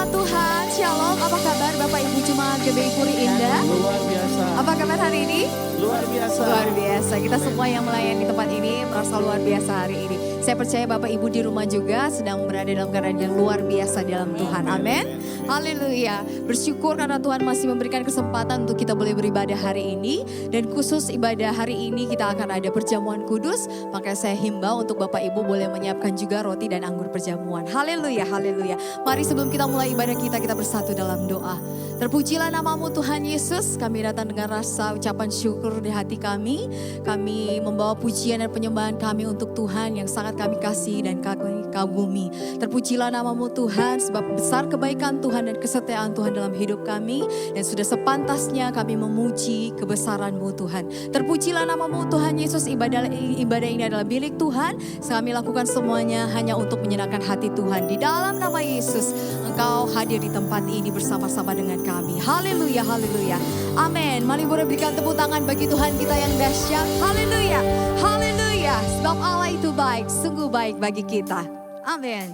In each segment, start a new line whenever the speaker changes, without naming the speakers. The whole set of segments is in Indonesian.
Tuhan, Shalom, apa kabar Bapak Ibu Jemaat GBI Puri Indah?
Luar biasa.
Apa kabar hari ini?
Luar biasa.
Luar biasa, kita semua yang melayani tempat ini merasa luar biasa hari ini. Saya percaya Bapak Ibu di rumah juga sedang berada dalam keadaan yang luar biasa dalam Tuhan. Amin. Haleluya. Bersyukur karena Tuhan masih memberikan kesempatan untuk kita boleh beribadah hari ini. Dan khusus ibadah hari ini kita akan ada perjamuan kudus. Maka saya himbau untuk Bapak Ibu boleh menyiapkan juga roti dan anggur perjamuan. Haleluya, haleluya. Mari sebelum kita mulai ibadah kita bersatu dalam doa. Terpujilah namamu Tuhan Yesus. Kami datang dengan rasa ucapan syukur di hati kami. Kami membawa pujian dan penyembahan kami untuk Tuhan yang sangat kami kasih dan kami kagumi. Terpujilah namamu Tuhan sebab besar kebaikan Tuhan dan kesetiaan Tuhan dalam hidup kami. Dan sudah sepantasnya kami memuji kebesaran-Mu Tuhan. Terpujilah namamu Tuhan Yesus. Ibadah ini adalah milik Tuhan. Kami lakukan semuanya hanya untuk menyenangkan hati Tuhan. Di dalam nama Yesus Engkau hadir di tempat ini bersama-sama dengan kami. Haleluya, haleluya. Amin. Mari boleh berikan tepuk tangan bagi Tuhan kita yang dahsyat. Haleluya, haleluya. Sebab Allah itu baik, sungguh baik bagi kita. Amin.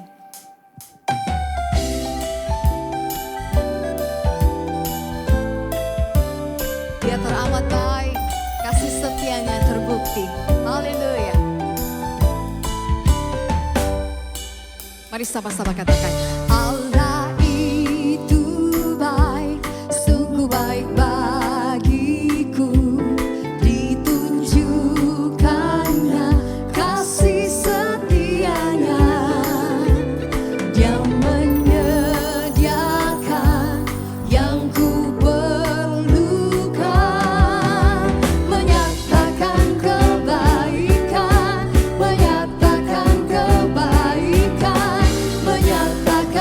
Dia teramat baik, kasih setianya terbukti. Haleluya. Mari sama-sama katakan, Allah itu baik, sungguh baik bagiku. Ditunjukkannya kasih setianya. Dia menyediakan yang ku perlukan. Menyatakan kebaikan, menyatakan kebaikan, menyatakan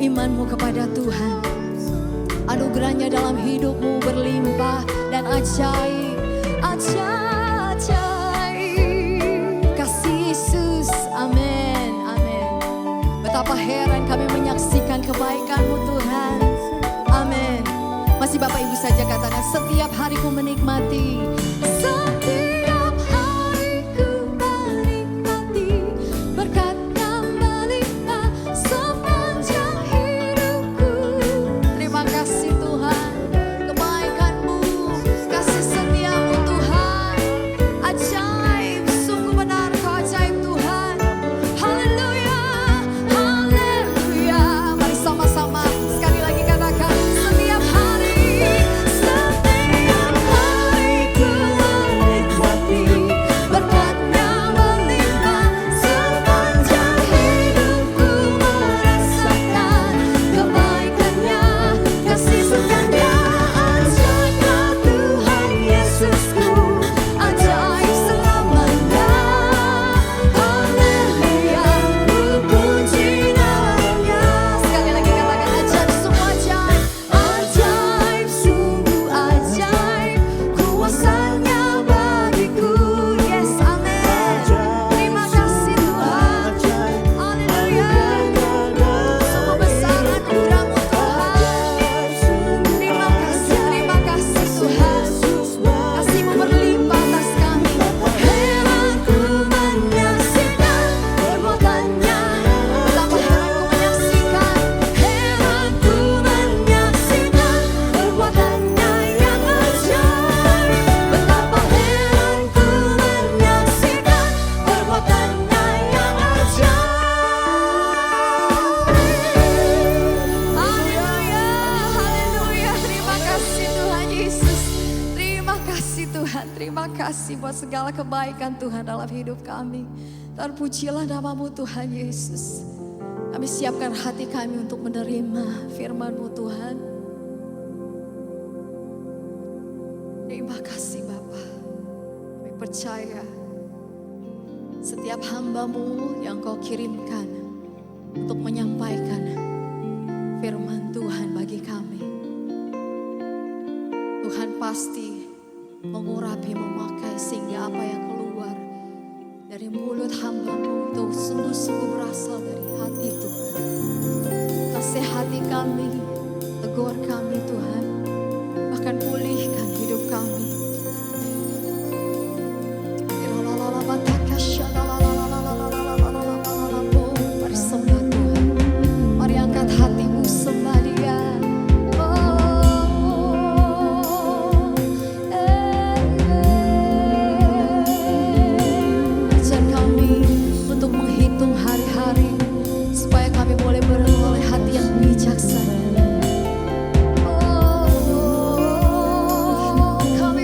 imanmu kepada Tuhan. Anugerahnya dalam hidupmu berlimpah dan ajaib, ajaib. Kasih Yesus, amin, amin. Betapa heran kami menyaksikan kebaikan-Mu Tuhan, amin. Masih Bapak Ibu saja katakan, setiap hariku menikmati. Setiap hariku menikmati berkat-Nya melimpah sepanjang hidupku. Terima kasih Tuhan, kebaikan-Mu, kasih setia-Mu Tuhan. Ajaib, sungguh benar Kau ajaib Tuhan. Haleluya, haleluya. Mari sama-sama sekali lagi katakan, setiap hari, setiap hariku menikmati berkat-Nya melimpah sepanjang hidupku merasakan kebaikan-Nya, kasih setia-Nya. Ajaiblah Tuhan Yesusku, ajaib selamanya. Haleluya, ku puji namanya. Sekali lagi katakan, ajaib, semua ajaib. Ajaib, sungguh ajaib, kuasa-Nya bagiku. Yes, amin. Terima kasih Tuhan. Haleluya. Sungguh besar anugerah-Mu Tuhan. Terima kasih Tuhan. Kasih-Mu berlimpah atas kami. Heran ku menyaksikan perbuatan-Nya. Betapa heran ku menyaksikan. Heran ku menyaksikan perbuatan-Nya yang ajaib. Betapa heran ku menyaksikan perbuatan-Nya yang ajaib. Haleluya, haleluya. Terima kasih Tuhan Yesus. Terima kasih Tuhan. Terima kasih buat segala kebaikan Tuhan dalam hidup kami. Terpujilah nama-Mu Tuhan Yesus. Kami siapkan hati kami untuk menerima firman-Mu Tuhan. Terima kasih Bapa. Kami percaya setiap hamba-Mu yang Kau kirimkan untuk menyampaikan firman Tuhan bagi kami, Tuhan pasti mengurapi, memakai sehingga apa yang keluar dari mulut hamba-Mu itu sungguh-sungguh berasal dari hati Tuhan. Nasihati kami, tegur kami Tuhan, bahkan pulihkan hidup kami. Mari sembah Tuhan, mari angkat hatimu sembah Dia. Ajar kami untuk menghitung hari-hari supaya kami boleh beroleh hati yang bijaksana. Kami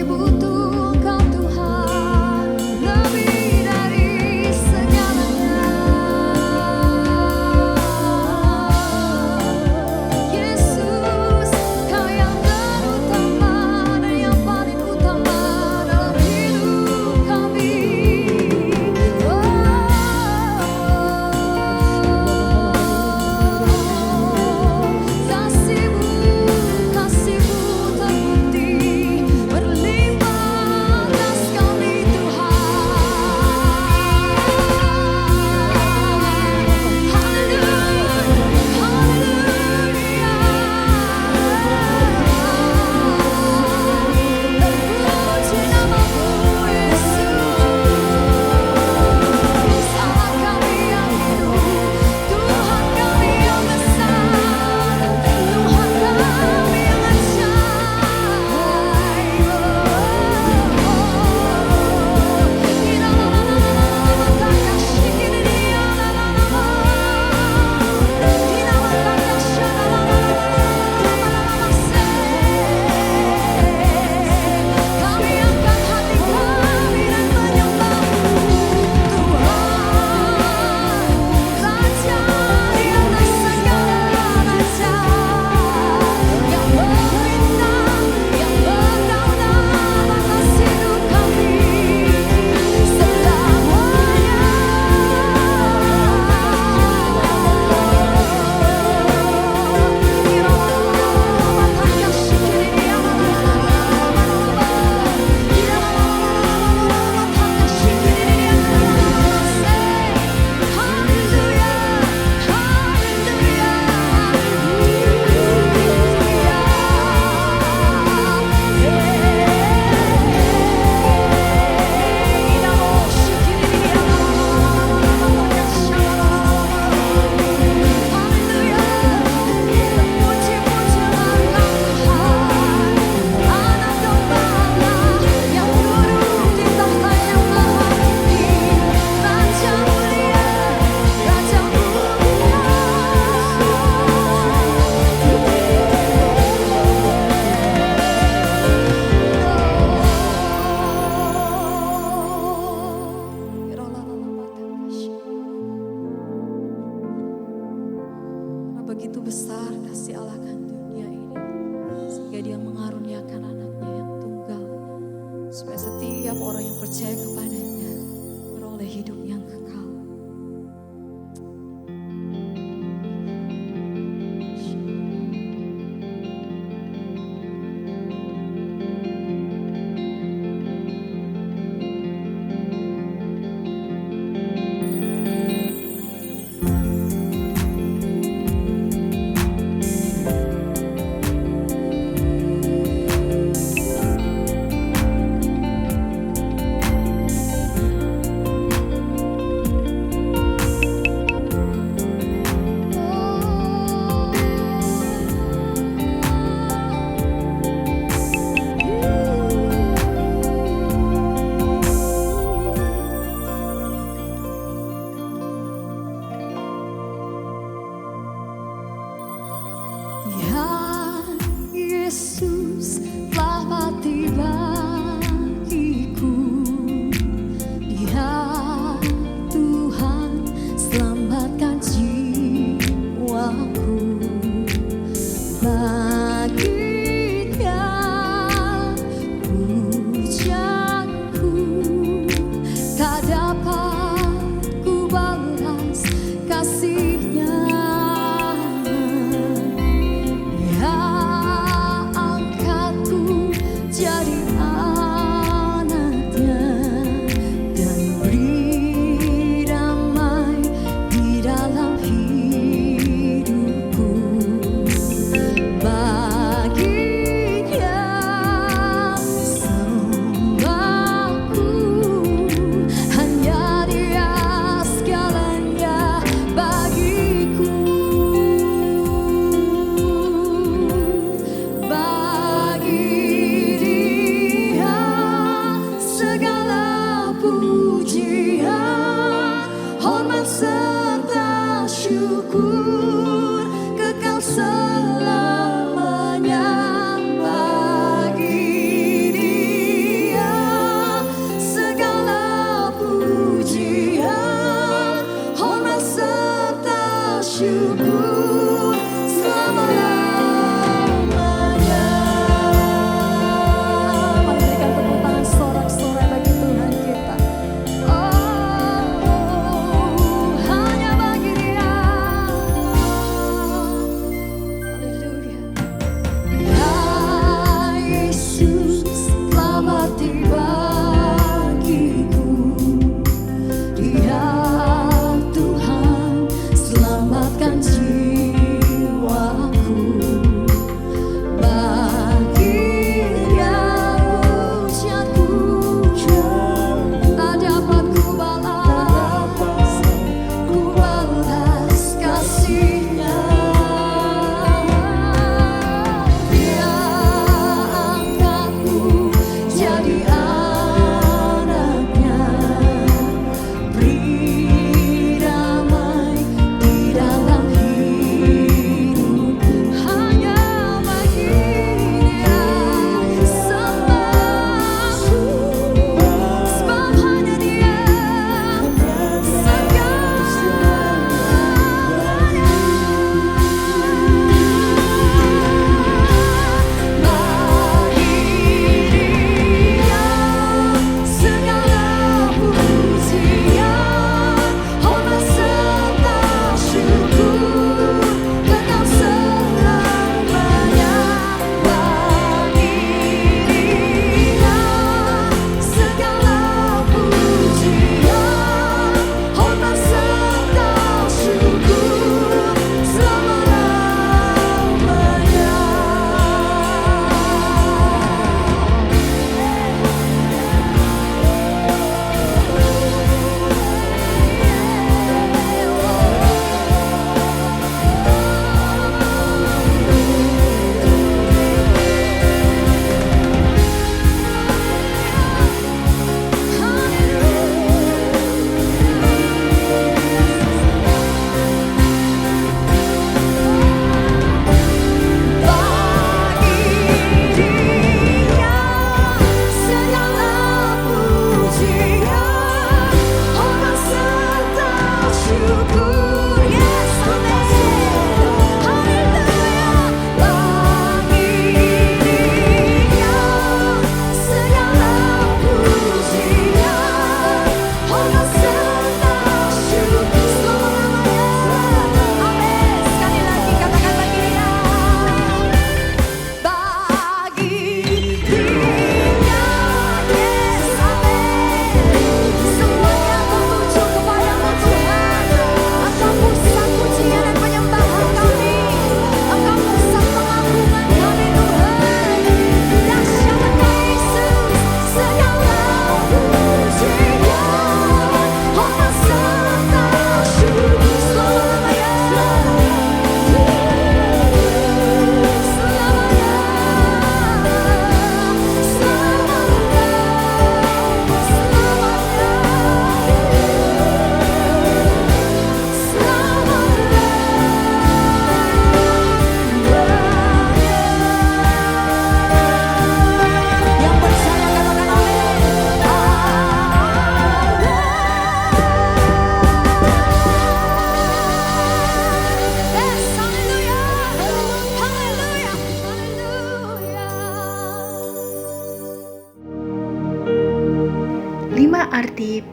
besar kasih Allah akan dunia ini, sehingga dia mengaruniakan anaknya yang tunggal, supaya setiap orang yang percaya kepadanya beroleh hidup yang kekal.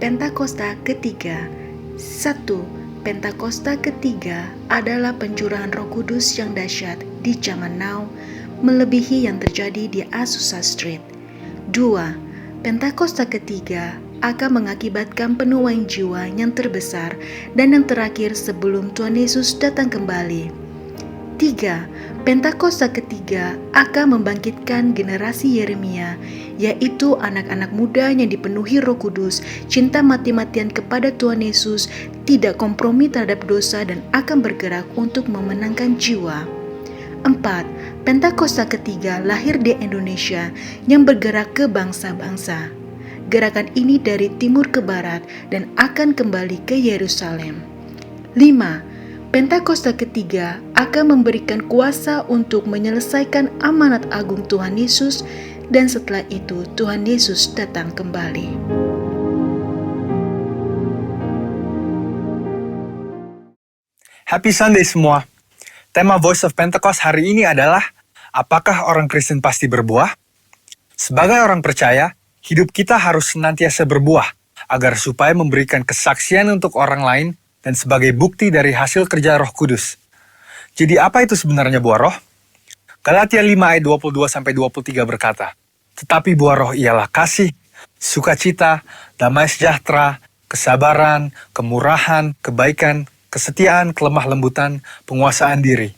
Pentakosta ketiga. 1. Pentakosta ketiga adalah pencurahan Roh Kudus yang dahsyat di zaman now, melebihi yang terjadi di Azusa Street. 2. Pentakosta ketiga akan mengakibatkan penuaian jiwa yang terbesar dan yang terakhir sebelum Tuhan Yesus datang kembali. 3. Pentakosta ketiga akan membangkitkan generasi Yeremia, yaitu anak-anak muda yang dipenuhi Roh Kudus, cinta mati-matian kepada Tuhan Yesus, tidak kompromi terhadap dosa dan akan bergerak untuk memenangkan jiwa. 4. Pentakosta ketiga lahir di Indonesia yang bergerak ke bangsa-bangsa. Gerakan ini dari timur ke barat dan akan kembali ke Yerusalem. 5. Pentakosta ketiga akan memberikan kuasa untuk menyelesaikan amanat agung Tuhan Yesus, dan setelah itu Tuhan Yesus datang kembali.
Happy Sunday semua. Tema Voice of Pentecost hari ini adalah, apakah orang Kristen pasti berbuah? Sebagai orang percaya, hidup kita harus senantiasa berbuah, agar supaya memberikan kesaksian untuk orang lain dan sebagai bukti dari hasil kerja Roh Kudus. Jadi apa itu sebenarnya buah roh? Galatia 5 ayat 22-23 berkata, tetapi buah roh ialah kasih, sukacita, damai sejahtera, kesabaran, kemurahan, kebaikan, kesetiaan, kelemah lembutan, penguasaan diri.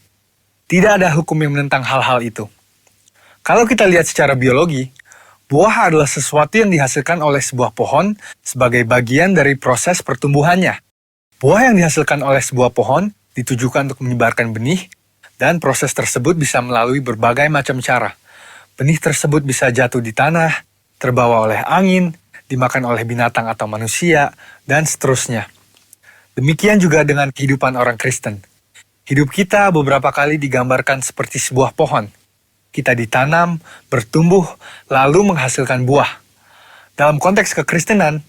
Tidak ada hukum yang menentang hal-hal itu. Kalau kita lihat secara biologi, buah adalah sesuatu yang dihasilkan oleh sebuah pohon sebagai bagian dari proses pertumbuhannya. Buah yang dihasilkan oleh sebuah pohon ditujukan untuk menyebarkan benih, dan proses tersebut bisa melalui berbagai macam cara. Benih tersebut bisa jatuh di tanah, terbawa oleh angin, dimakan oleh binatang atau manusia, dan seterusnya. Demikian juga dengan kehidupan orang Kristen. Hidup kita beberapa kali digambarkan seperti sebuah pohon. Kita ditanam, bertumbuh, lalu menghasilkan buah. Dalam konteks kekristenan,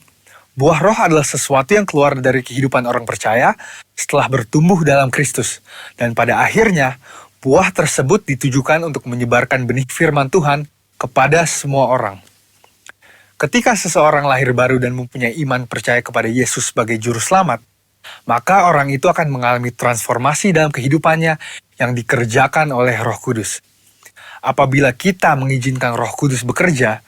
buah roh adalah sesuatu yang keluar dari kehidupan orang percaya setelah bertumbuh dalam Kristus. Dan pada akhirnya, buah tersebut ditujukan untuk menyebarkan benih firman Tuhan kepada semua orang. Ketika seseorang lahir baru dan mempunyai iman percaya kepada Yesus sebagai juru selamat, maka orang itu akan mengalami transformasi dalam kehidupannya yang dikerjakan oleh Roh Kudus. Apabila kita mengizinkan Roh Kudus bekerja,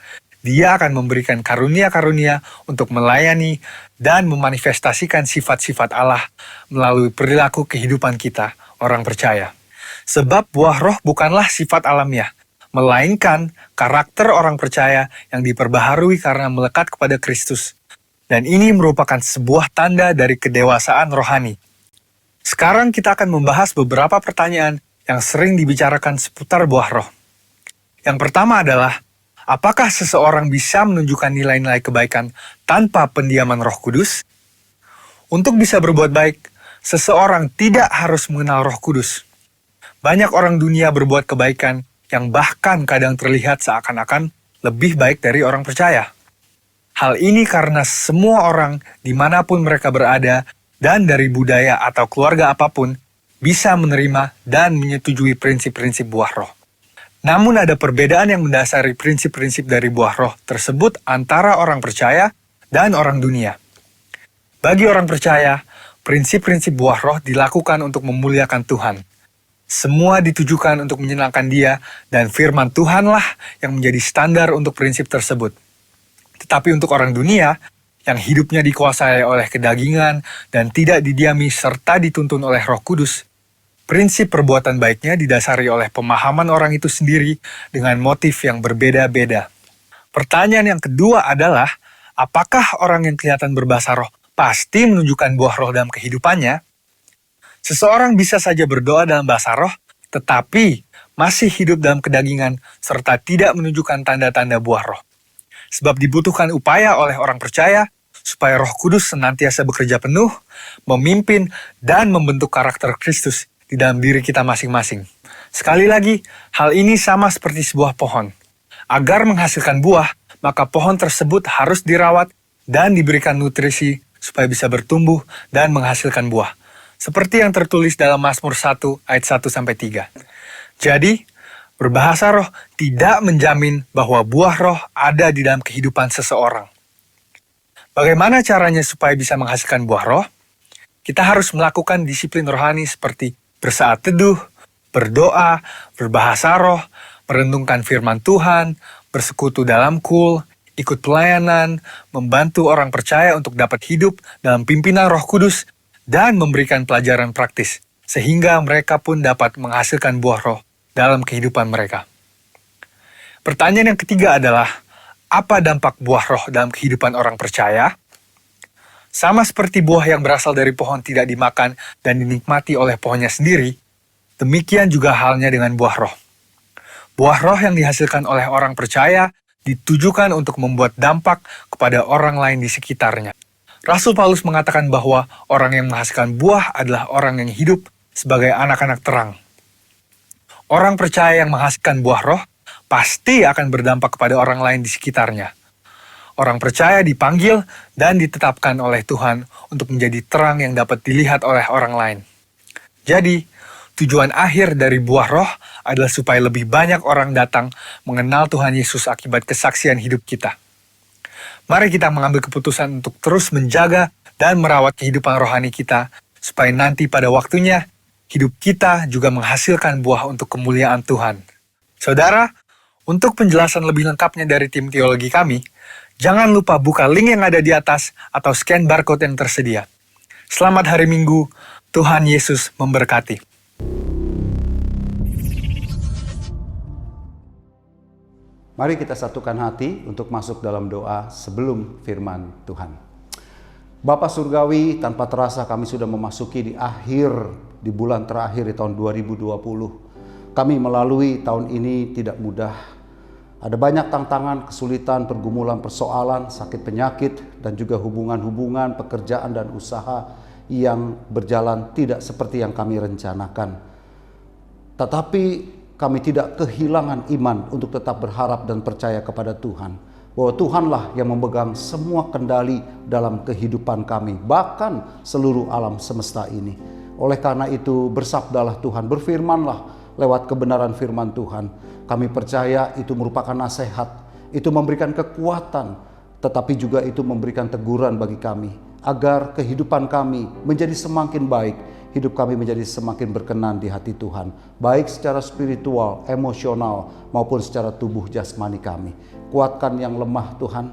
Dia akan memberikan karunia-karunia untuk melayani dan memanifestasikan sifat-sifat Allah melalui perilaku kehidupan kita, orang percaya. Sebab buah roh bukanlah sifat alamiah, melainkan karakter orang percaya yang diperbaharui karena melekat kepada Kristus. Dan ini merupakan sebuah tanda dari kedewasaan rohani. Sekarang kita akan membahas beberapa pertanyaan yang sering dibicarakan seputar buah roh. Yang pertama adalah, apakah seseorang bisa menunjukkan nilai-nilai kebaikan tanpa pendiaman Roh Kudus? Untuk bisa berbuat baik, seseorang tidak harus mengenal Roh Kudus. Banyak orang dunia berbuat kebaikan yang bahkan kadang terlihat seakan-akan lebih baik dari orang percaya. Hal ini karena semua orang dimanapun mereka berada dan dari budaya atau keluarga apapun bisa menerima dan menyetujui prinsip-prinsip buah roh. Namun ada perbedaan yang mendasari prinsip-prinsip dari buah roh tersebut antara orang percaya dan orang dunia. Bagi orang percaya, prinsip-prinsip buah roh dilakukan untuk memuliakan Tuhan. Semua ditujukan untuk menyenangkan Dia, dan firman Tuhanlah yang menjadi standar untuk prinsip tersebut. Tetapi untuk orang dunia, yang hidupnya dikuasai oleh kedagingan dan tidak didiami serta dituntun oleh Roh Kudus, prinsip perbuatan baiknya didasari oleh pemahaman orang itu sendiri dengan motif yang berbeda-beda. Pertanyaan yang kedua adalah, apakah orang yang kelihatan berbahasa roh pasti menunjukkan buah roh dalam kehidupannya? Seseorang bisa saja berdoa dalam bahasa roh, tetapi masih hidup dalam kedagingan serta tidak menunjukkan tanda-tanda buah roh. Sebab dibutuhkan upaya oleh orang percaya supaya Roh Kudus senantiasa bekerja penuh, memimpin, dan membentuk karakter Kristus di dalam diri kita masing-masing. Sekali lagi, hal ini sama seperti sebuah pohon. Agar menghasilkan buah, maka pohon tersebut harus dirawat dan diberikan nutrisi supaya bisa bertumbuh dan menghasilkan buah. Seperti yang tertulis dalam Mazmur 1 ayat 1-3. Jadi, berbahasa roh tidak menjamin bahwa buah roh ada di dalam kehidupan seseorang. Bagaimana caranya supaya bisa menghasilkan buah roh? Kita harus melakukan disiplin rohani seperti bersaat teduh, berdoa, berbahasa roh, merenungkan firman Tuhan, bersekutu dalam kul, ikut pelayanan, membantu orang percaya untuk dapat hidup dalam pimpinan Roh Kudus, dan memberikan pelajaran praktis, sehingga mereka pun dapat menghasilkan buah roh dalam kehidupan mereka. Pertanyaan yang ketiga adalah, apa dampak buah roh dalam kehidupan orang percaya? Sama seperti buah yang berasal dari pohon tidak dimakan dan dinikmati oleh pohonnya sendiri, demikian juga halnya dengan buah roh. Buah roh yang dihasilkan oleh orang percaya ditujukan untuk membuat dampak kepada orang lain di sekitarnya. Rasul Paulus mengatakan bahwa orang yang menghasilkan buah adalah orang yang hidup sebagai anak-anak terang. Orang percaya yang menghasilkan buah roh pasti akan berdampak kepada orang lain di sekitarnya. Orang percaya dipanggil dan ditetapkan oleh Tuhan untuk menjadi terang yang dapat dilihat oleh orang lain. Jadi, tujuan akhir dari buah roh adalah supaya lebih banyak orang datang mengenal Tuhan Yesus akibat kesaksian hidup kita. Mari kita mengambil keputusan untuk terus menjaga dan merawat kehidupan rohani kita, supaya nanti pada waktunya, hidup kita juga menghasilkan buah untuk kemuliaan Tuhan. Saudara, untuk penjelasan lebih lengkapnya dari tim teologi kami, jangan lupa buka link yang ada di atas atau scan barcode yang tersedia. Selamat hari Minggu, Tuhan Yesus memberkati.
Mari kita satukan hati untuk masuk dalam doa sebelum firman Tuhan. Bapa Surgawi, tanpa terasa kami sudah memasuki di bulan terakhir di tahun 2020. Kami melalui tahun ini tidak mudah. Ada banyak tantangan, kesulitan, pergumulan, persoalan, sakit penyakit, dan juga hubungan-hubungan, pekerjaan dan usaha yang berjalan tidak seperti yang kami rencanakan. Tetapi kami tidak kehilangan iman untuk tetap berharap dan percaya kepada Tuhan, bahwa Tuhanlah yang memegang semua kendali dalam kehidupan kami, bahkan seluruh alam semesta ini. Oleh karena itu, bersabdalah Tuhan, berfirmanlah lewat kebenaran firman Tuhan. Kami percaya itu merupakan nasihat, itu memberikan kekuatan, tetapi juga itu memberikan teguran bagi kami, agar kehidupan kami menjadi semakin baik, hidup kami menjadi semakin berkenan di hati Tuhan, baik secara spiritual, emosional, maupun secara tubuh jasmani kami. Kuatkan yang lemah Tuhan,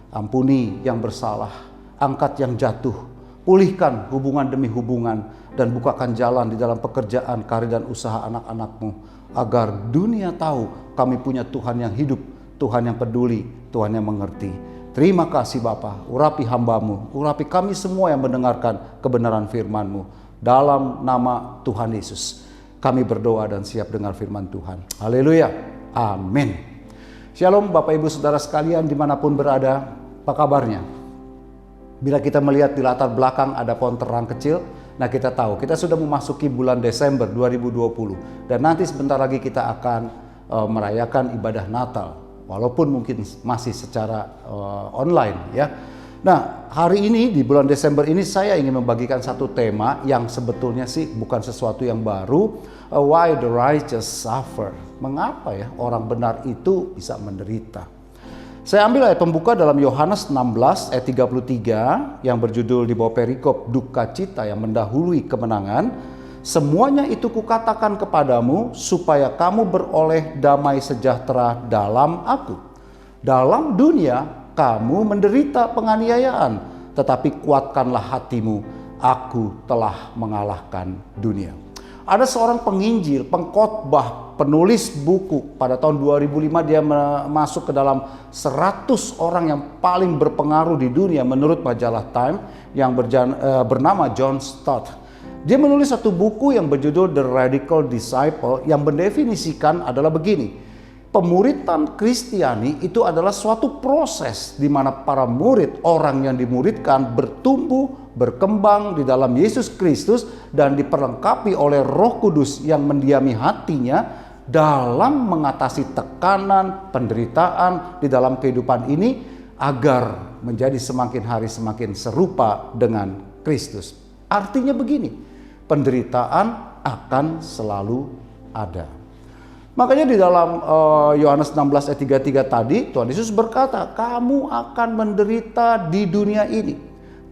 ampuni yang bersalah, angkat yang jatuh, pulihkan hubungan demi hubungan, dan bukakan jalan di dalam pekerjaan, karir, dan usaha anak-anak-Mu, agar dunia tahu kami punya Tuhan yang hidup, Tuhan yang peduli, Tuhan yang mengerti. Terima kasih Bapa, urapi hamba-Mu, urapi kami semua yang mendengarkan kebenaran firman-Mu. Dalam nama Tuhan Yesus, kami berdoa dan siap dengar firman Tuhan. Haleluya, amin. Shalom Bapak Ibu Saudara sekalian dimanapun berada, apa kabarnya? Bila kita melihat di latar belakang ada pohon terang kecil, nah kita tahu kita sudah memasuki bulan Desember 2020. Dan nanti sebentar lagi kita akan merayakan ibadah Natal, walaupun mungkin masih secara online ya. Nah, hari ini di bulan Desember ini saya ingin membagikan satu tema yang sebetulnya sih bukan sesuatu yang baru. Why the righteous suffer? Mengapa ya orang benar itu bisa menderita? Saya ambil ayat pembuka dalam Yohanes 16 ayat 33 yang berjudul di bawah perikop duka cita yang mendahului kemenangan. Semuanya itu kukatakan kepadamu supaya kamu beroleh damai sejahtera dalam aku. Dalam dunia kamu menderita penganiayaan, tetapi kuatkanlah hatimu, aku telah mengalahkan dunia. Ada seorang penginjil, pengkhotbah, penulis buku. Pada tahun 2005 dia masuk ke dalam 100 orang yang paling berpengaruh di dunia menurut majalah Time yang bernama John Stott. Dia menulis satu buku yang berjudul The Radical Disciple yang mendefinisikan adalah begini. Pemuritan Kristiani itu adalah suatu proses di mana para murid, orang yang dimuridkan bertumbuh, berkembang di dalam Yesus Kristus dan diperlengkapi oleh Roh Kudus yang mendiami hatinya dalam mengatasi tekanan, penderitaan di dalam kehidupan ini agar menjadi semakin hari semakin serupa dengan Kristus. Artinya begini, penderitaan akan selalu ada. Makanya di dalam Yohanes 16 ayat 33 tadi, Tuhan Yesus berkata, kamu akan menderita di dunia ini.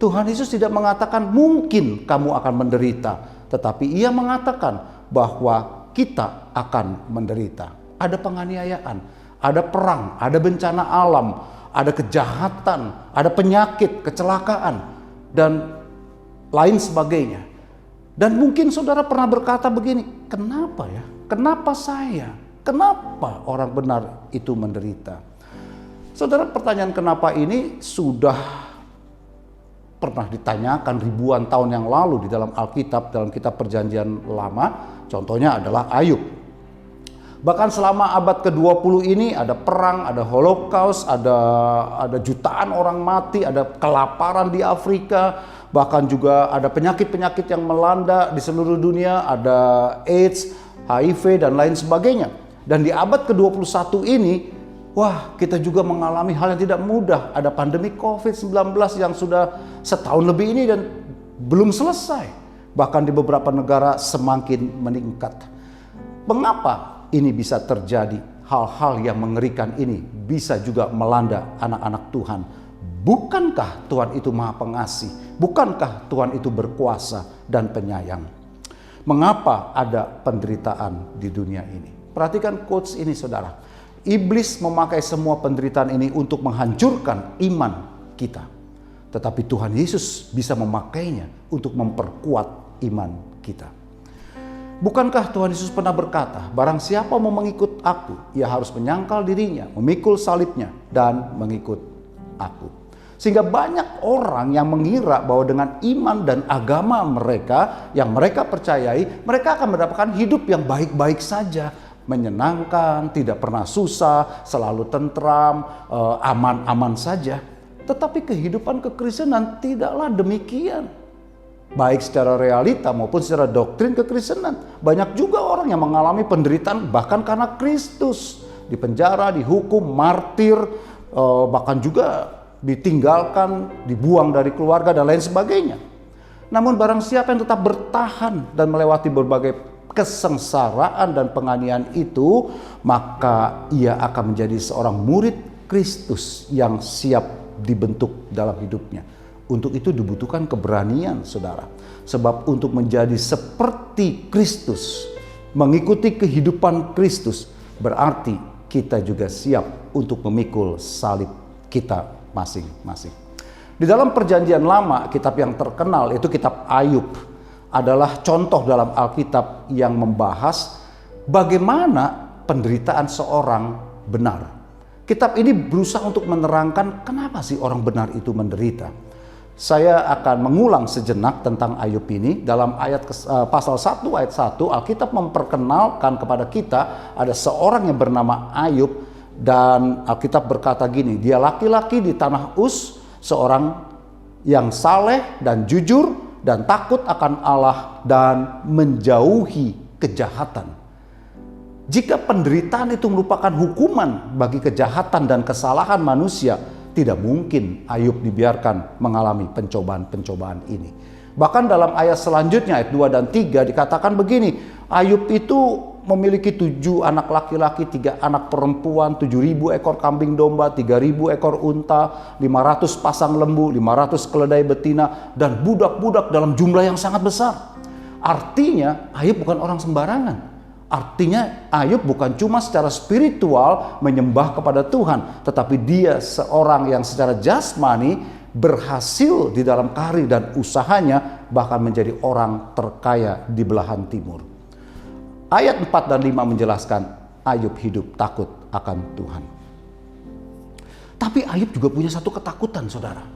Tuhan Yesus tidak mengatakan mungkin kamu akan menderita, tetapi Ia mengatakan bahwa kita akan menderita. Ada penganiayaan, ada perang, ada bencana alam, ada kejahatan, ada penyakit, kecelakaan, dan lain sebagainya. Dan mungkin saudara pernah berkata begini, kenapa ya? Kenapa saya? Kenapa orang benar itu menderita? Saudara, pertanyaan kenapa ini sudah pernah ditanyakan ribuan tahun yang lalu di dalam Alkitab, dalam kitab Perjanjian Lama. Contohnya adalah Ayub. Bahkan selama abad ke-20 ini ada perang, ada Holocaust, ada jutaan orang mati, ada kelaparan di Afrika, bahkan juga ada penyakit-penyakit yang melanda di seluruh dunia, ada AIDS, HIV, dan lain sebagainya. Dan di abad ke-21 ini, wah, kita juga mengalami hal yang tidak mudah. Ada pandemi COVID-19 yang sudah setahun lebih ini dan belum selesai. Bahkan di beberapa negara semakin meningkat. Mengapa ini bisa terjadi? Hal-hal yang mengerikan ini bisa juga melanda anak-anak Tuhan. Bukankah Tuhan itu Maha Pengasih? Bukankah Tuhan itu berkuasa dan penyayang? Mengapa ada penderitaan di dunia ini? Perhatikan quotes ini, saudara. Iblis memakai semua penderitaan ini untuk menghancurkan iman kita. Tetapi Tuhan Yesus bisa memakainya untuk memperkuat iman kita. Bukankah Tuhan Yesus pernah berkata, barang siapa mau mengikut aku, ia harus menyangkal dirinya, memikul salibnya, dan mengikut aku. Sehingga banyak orang yang mengira bahwa dengan iman dan agama mereka yang mereka percayai, mereka akan mendapatkan hidup yang baik-baik saja, menyenangkan, tidak pernah susah, selalu tentram, aman-aman saja. Tetapi kehidupan kekristenan tidaklah demikian. Baik secara realita maupun secara doktrin kekristenan. Banyak juga orang yang mengalami penderitaan bahkan karena Kristus. Dipenjara, dihukum, martir, bahkan juga ditinggalkan, dibuang dari keluarga dan lain sebagainya. Namun barang siapa yang tetap bertahan dan melewati berbagai kesengsaraan dan penganiayaan itu, maka ia akan menjadi seorang murid Kristus yang siap dibentuk dalam hidupnya. Untuk itu dibutuhkan keberanian, saudara. Sebab untuk menjadi seperti Kristus, mengikuti kehidupan Kristus, berarti kita juga siap untuk memikul salib kita masing-masing. Di dalam Perjanjian Lama, kitab yang terkenal itu kitab Ayub adalah contoh dalam Alkitab yang membahas bagaimana penderitaan seorang benar. Kitab ini berusaha untuk menerangkan kenapa sih orang benar itu menderita. Saya akan mengulang sejenak tentang Ayub ini. Dalam ayat pasal 1 ayat 1, Alkitab memperkenalkan kepada kita ada seorang yang bernama Ayub. Dan Alkitab berkata gini, dia laki-laki di tanah Uz, seorang yang saleh dan jujur dan takut akan Allah dan menjauhi kejahatan. Jika penderitaan itu merupakan hukuman bagi kejahatan dan kesalahan manusia, tidak mungkin Ayub dibiarkan mengalami pencobaan-pencobaan ini. Bahkan dalam ayat selanjutnya, ayat 2 dan 3 dikatakan begini, Ayub itu memiliki 7 anak laki-laki, 3 anak perempuan, 7.000 ekor kambing domba, 3.000 ekor unta, 500 pasang lembu, 500 keledai betina, dan budak-budak dalam jumlah yang sangat besar. Artinya Ayub bukan orang sembarangan. Artinya Ayub bukan cuma secara spiritual menyembah kepada Tuhan, tetapi dia seorang yang secara jasmani berhasil di dalam karir dan usahanya, bahkan menjadi orang terkaya di belahan timur. Ayat 4 dan 5 menjelaskan Ayub hidup takut akan Tuhan. Tapi Ayub juga punya satu ketakutan, saudara.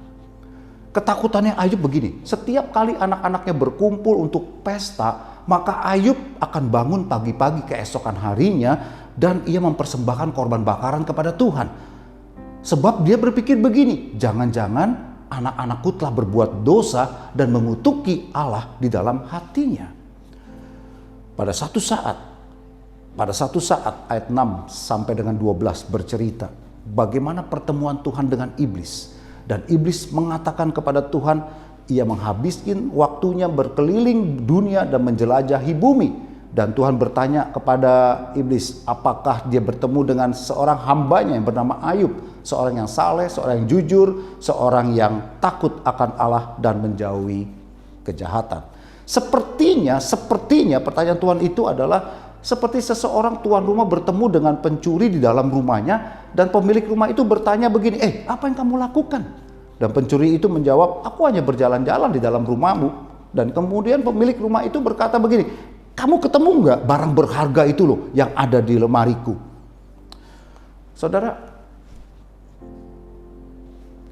Ketakutannya Ayub begini, setiap kali anak-anaknya berkumpul untuk pesta, maka Ayub akan bangun pagi-pagi keesokan harinya dan ia mempersembahkan korban bakaran kepada Tuhan. Sebab dia berpikir begini, jangan-jangan anak-anakku telah berbuat dosa dan mengutuki Allah di dalam hatinya. Pada satu saat ayat 6 sampai dengan 12 bercerita bagaimana pertemuan Tuhan dengan iblis. Dan iblis mengatakan kepada Tuhan, ia menghabiskan waktunya berkeliling dunia dan menjelajahi bumi. Dan Tuhan bertanya kepada iblis, apakah dia bertemu dengan seorang hambanya yang bernama Ayub, seorang yang saleh, seorang yang jujur, seorang yang takut akan Allah dan menjauhi kejahatan. Sepertinya pertanyaan Tuhan itu adalah seperti seseorang tuan rumah bertemu dengan pencuri di dalam rumahnya, dan pemilik rumah itu bertanya begini, apa yang kamu lakukan? Dan pencuri itu menjawab, aku hanya berjalan-jalan di dalam rumahmu. Dan kemudian pemilik rumah itu berkata begini, kamu ketemu nggak barang berharga itu loh yang ada di lemariku? Saudara,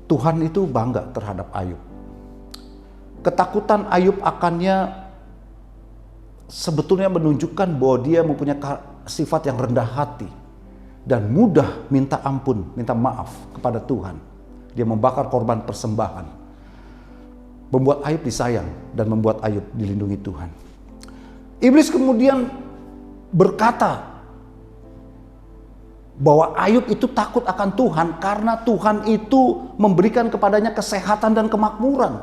Tuhan itu bangga terhadap Ayub. Ketakutan Ayub akannya sebetulnya menunjukkan bahwa dia mempunyai sifat yang rendah hati dan mudah minta ampun, minta maaf kepada Tuhan. Dia membakar korban persembahan, membuat Ayub disayang dan membuat Ayub dilindungi Tuhan. Iblis kemudian berkata bahwa Ayub itu takut akan Tuhan karena Tuhan itu memberikan kepadanya kesehatan dan kemakmuran.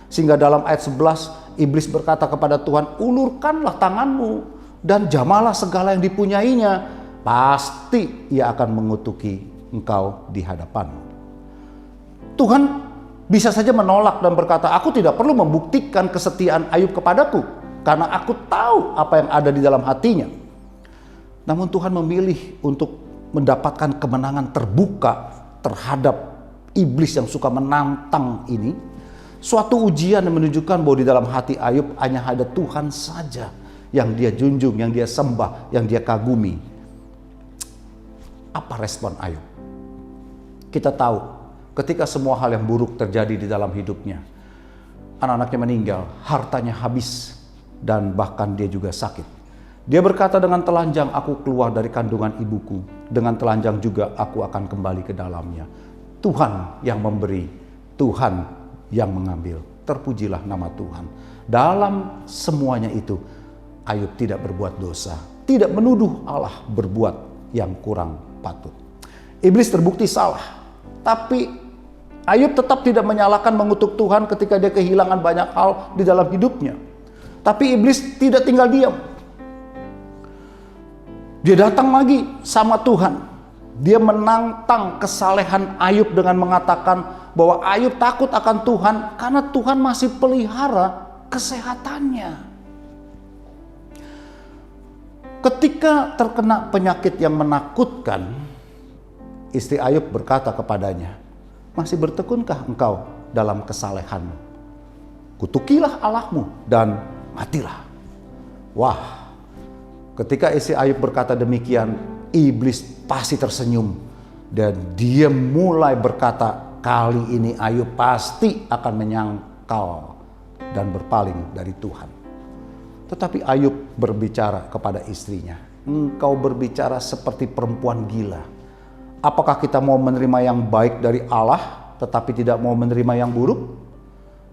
Sehingga dalam ayat 11 iblis berkata kepada Tuhan, ulurkanlah tanganmu dan jamalah segala yang dipunyainya, pasti ia akan mengutuki engkau di hadapanmu. Tuhan bisa saja menolak dan berkata, aku tidak perlu membuktikan kesetiaan Ayub kepadaku karena aku tahu apa yang ada di dalam hatinya. Namun Tuhan memilih untuk mendapatkan kemenangan terbuka terhadap iblis yang suka menantang ini. Suatu ujian yang menunjukkan bahwa di dalam hati Ayub hanya ada Tuhan saja yang dia junjung, yang dia sembah, yang dia kagumi. Apa respon Ayub? Kita tahu ketika semua hal yang buruk terjadi di dalam hidupnya, anak-anaknya meninggal, hartanya habis, dan bahkan dia juga sakit. Dia berkata, dengan telanjang aku keluar dari kandungan ibuku, dengan telanjang juga aku akan kembali ke dalamnya. Tuhan yang memberi, Tuhan yang mengambil. Terpujilah nama Tuhan. Dalam semuanya itu, Ayub tidak berbuat dosa, tidak menuduh Allah berbuat yang kurang patut. Iblis terbukti salah, tapi Ayub tetap tidak menyalahkan, mengutuk Tuhan ketika dia kehilangan banyak hal di dalam hidupnya. Tapi iblis tidak tinggal diam. Dia datang lagi sama Tuhan. Dia menantang kesalehan Ayub dengan mengatakan bahwa Ayub takut akan Tuhan karena Tuhan masih pelihara kesehatannya. Ketika terkena penyakit yang menakutkan, istri Ayub berkata kepadanya, masih bertekunkah engkau dalam kesalehanmu? Kutukilah Allahmu dan matilah. Wah, ketika istri Ayub berkata demikian, iblis pasti tersenyum dan dia mulai berkata, kali ini Ayub pasti akan menyangkal dan berpaling dari Tuhan. Tetapi Ayub berbicara kepada istrinya, engkau berbicara seperti perempuan gila. Apakah kita mau menerima yang baik dari Allah tetapi tidak mau menerima yang buruk?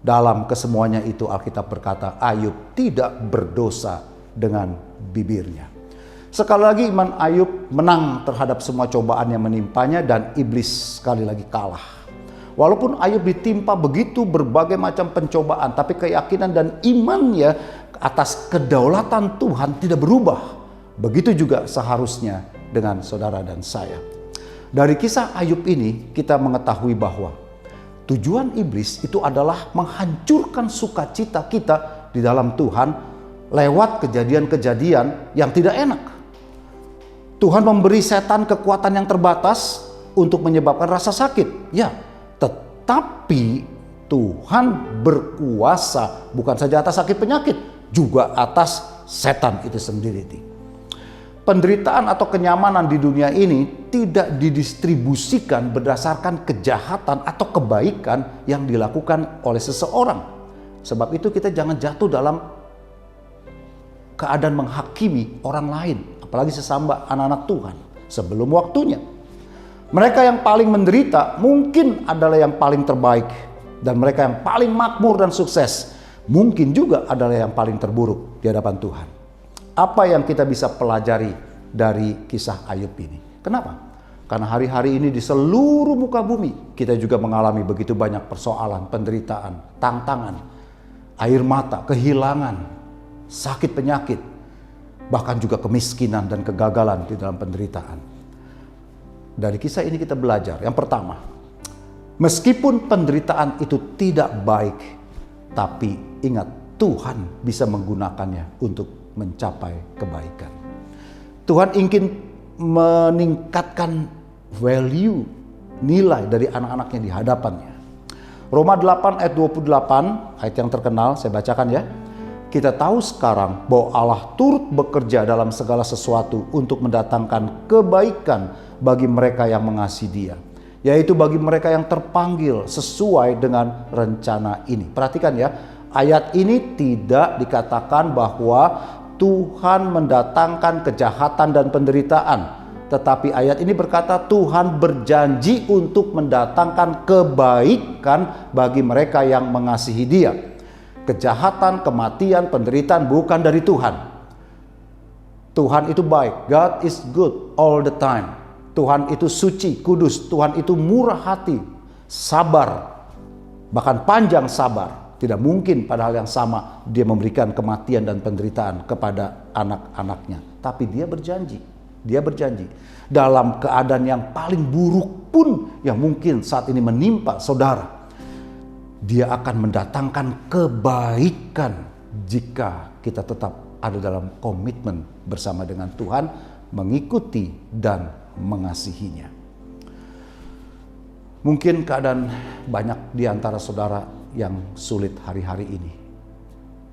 Dalam kesemuanya itu Alkitab berkata, Ayub tidak berdosa dengan bibirnya. Sekali lagi iman Ayub menang terhadap semua cobaan yang menimpanya dan iblis sekali lagi kalah. Walaupun Ayub ditimpa begitu berbagai macam pencobaan, tapi keyakinan dan imannya atas kedaulatan Tuhan tidak berubah. Begitu juga seharusnya dengan saudara dan saya. Dari kisah Ayub ini kita mengetahui bahwa tujuan iblis itu adalah menghancurkan sukacita kita di dalam Tuhan lewat kejadian-kejadian yang tidak enak. Tuhan memberi setan kekuatan yang terbatas untuk menyebabkan rasa sakit. Ya, tetapi Tuhan berkuasa bukan saja atas sakit penyakit, juga atas setan itu sendiri. Penderitaan atau kenyamanan di dunia ini tidak didistribusikan berdasarkan kejahatan atau kebaikan yang dilakukan oleh seseorang. Sebab itu kita jangan jatuh dalam keadaan menghakimi orang lain, apalagi sesama anak-anak Tuhan sebelum waktunya. Mereka yang paling menderita mungkin adalah yang paling terbaik, dan mereka yang paling makmur dan sukses mungkin juga adalah yang paling terburuk di hadapan Tuhan. Apa yang kita bisa pelajari dari kisah Ayub ini? Kenapa? Karena hari-hari ini di seluruh muka bumi kita juga mengalami begitu banyak persoalan, penderitaan, tantangan, air mata, kehilangan, sakit penyakit. bahkan juga kemiskinan dan kegagalan di dalam penderitaan. Dari kisah ini kita belajar, yang pertama, meskipun penderitaan itu tidak baik, tapi ingat, Tuhan bisa menggunakannya untuk mencapai kebaikan. Tuhan ingin meningkatkan value, nilai dari anak-anaknya di hadapannya. Roma 8 ayat 28, ayat yang terkenal, saya bacakan ya. Kita tahu sekarang bahwa Allah turut bekerja dalam segala sesuatu untuk mendatangkan kebaikan bagi mereka yang mengasihi Dia, yaitu bagi mereka yang terpanggil sesuai dengan rencana ini. Perhatikan ya, ayat ini tidak dikatakan bahwa Tuhan mendatangkan kejahatan dan penderitaan. Tetapi ayat ini berkata Tuhan berjanji untuk mendatangkan kebaikan bagi mereka yang mengasihi Dia. Kejahatan, kematian, penderitaan bukan dari Tuhan. Tuhan itu baik. God is good all the time. Tuhan itu suci, kudus. Tuhan itu murah hati, sabar, bahkan panjang sabar. Tidak mungkin pada hal yang sama Dia memberikan kematian dan penderitaan kepada anak-anaknya. Tapi Dia berjanji. Dia berjanji dalam keadaan yang paling buruk pun yang mungkin saat ini menimpa saudara, Dia akan mendatangkan kebaikan jika kita tetap ada dalam komitmen bersama dengan Tuhan, mengikuti dan mengasihinya. Mungkin keadaan banyak di antara saudara yang sulit hari-hari ini,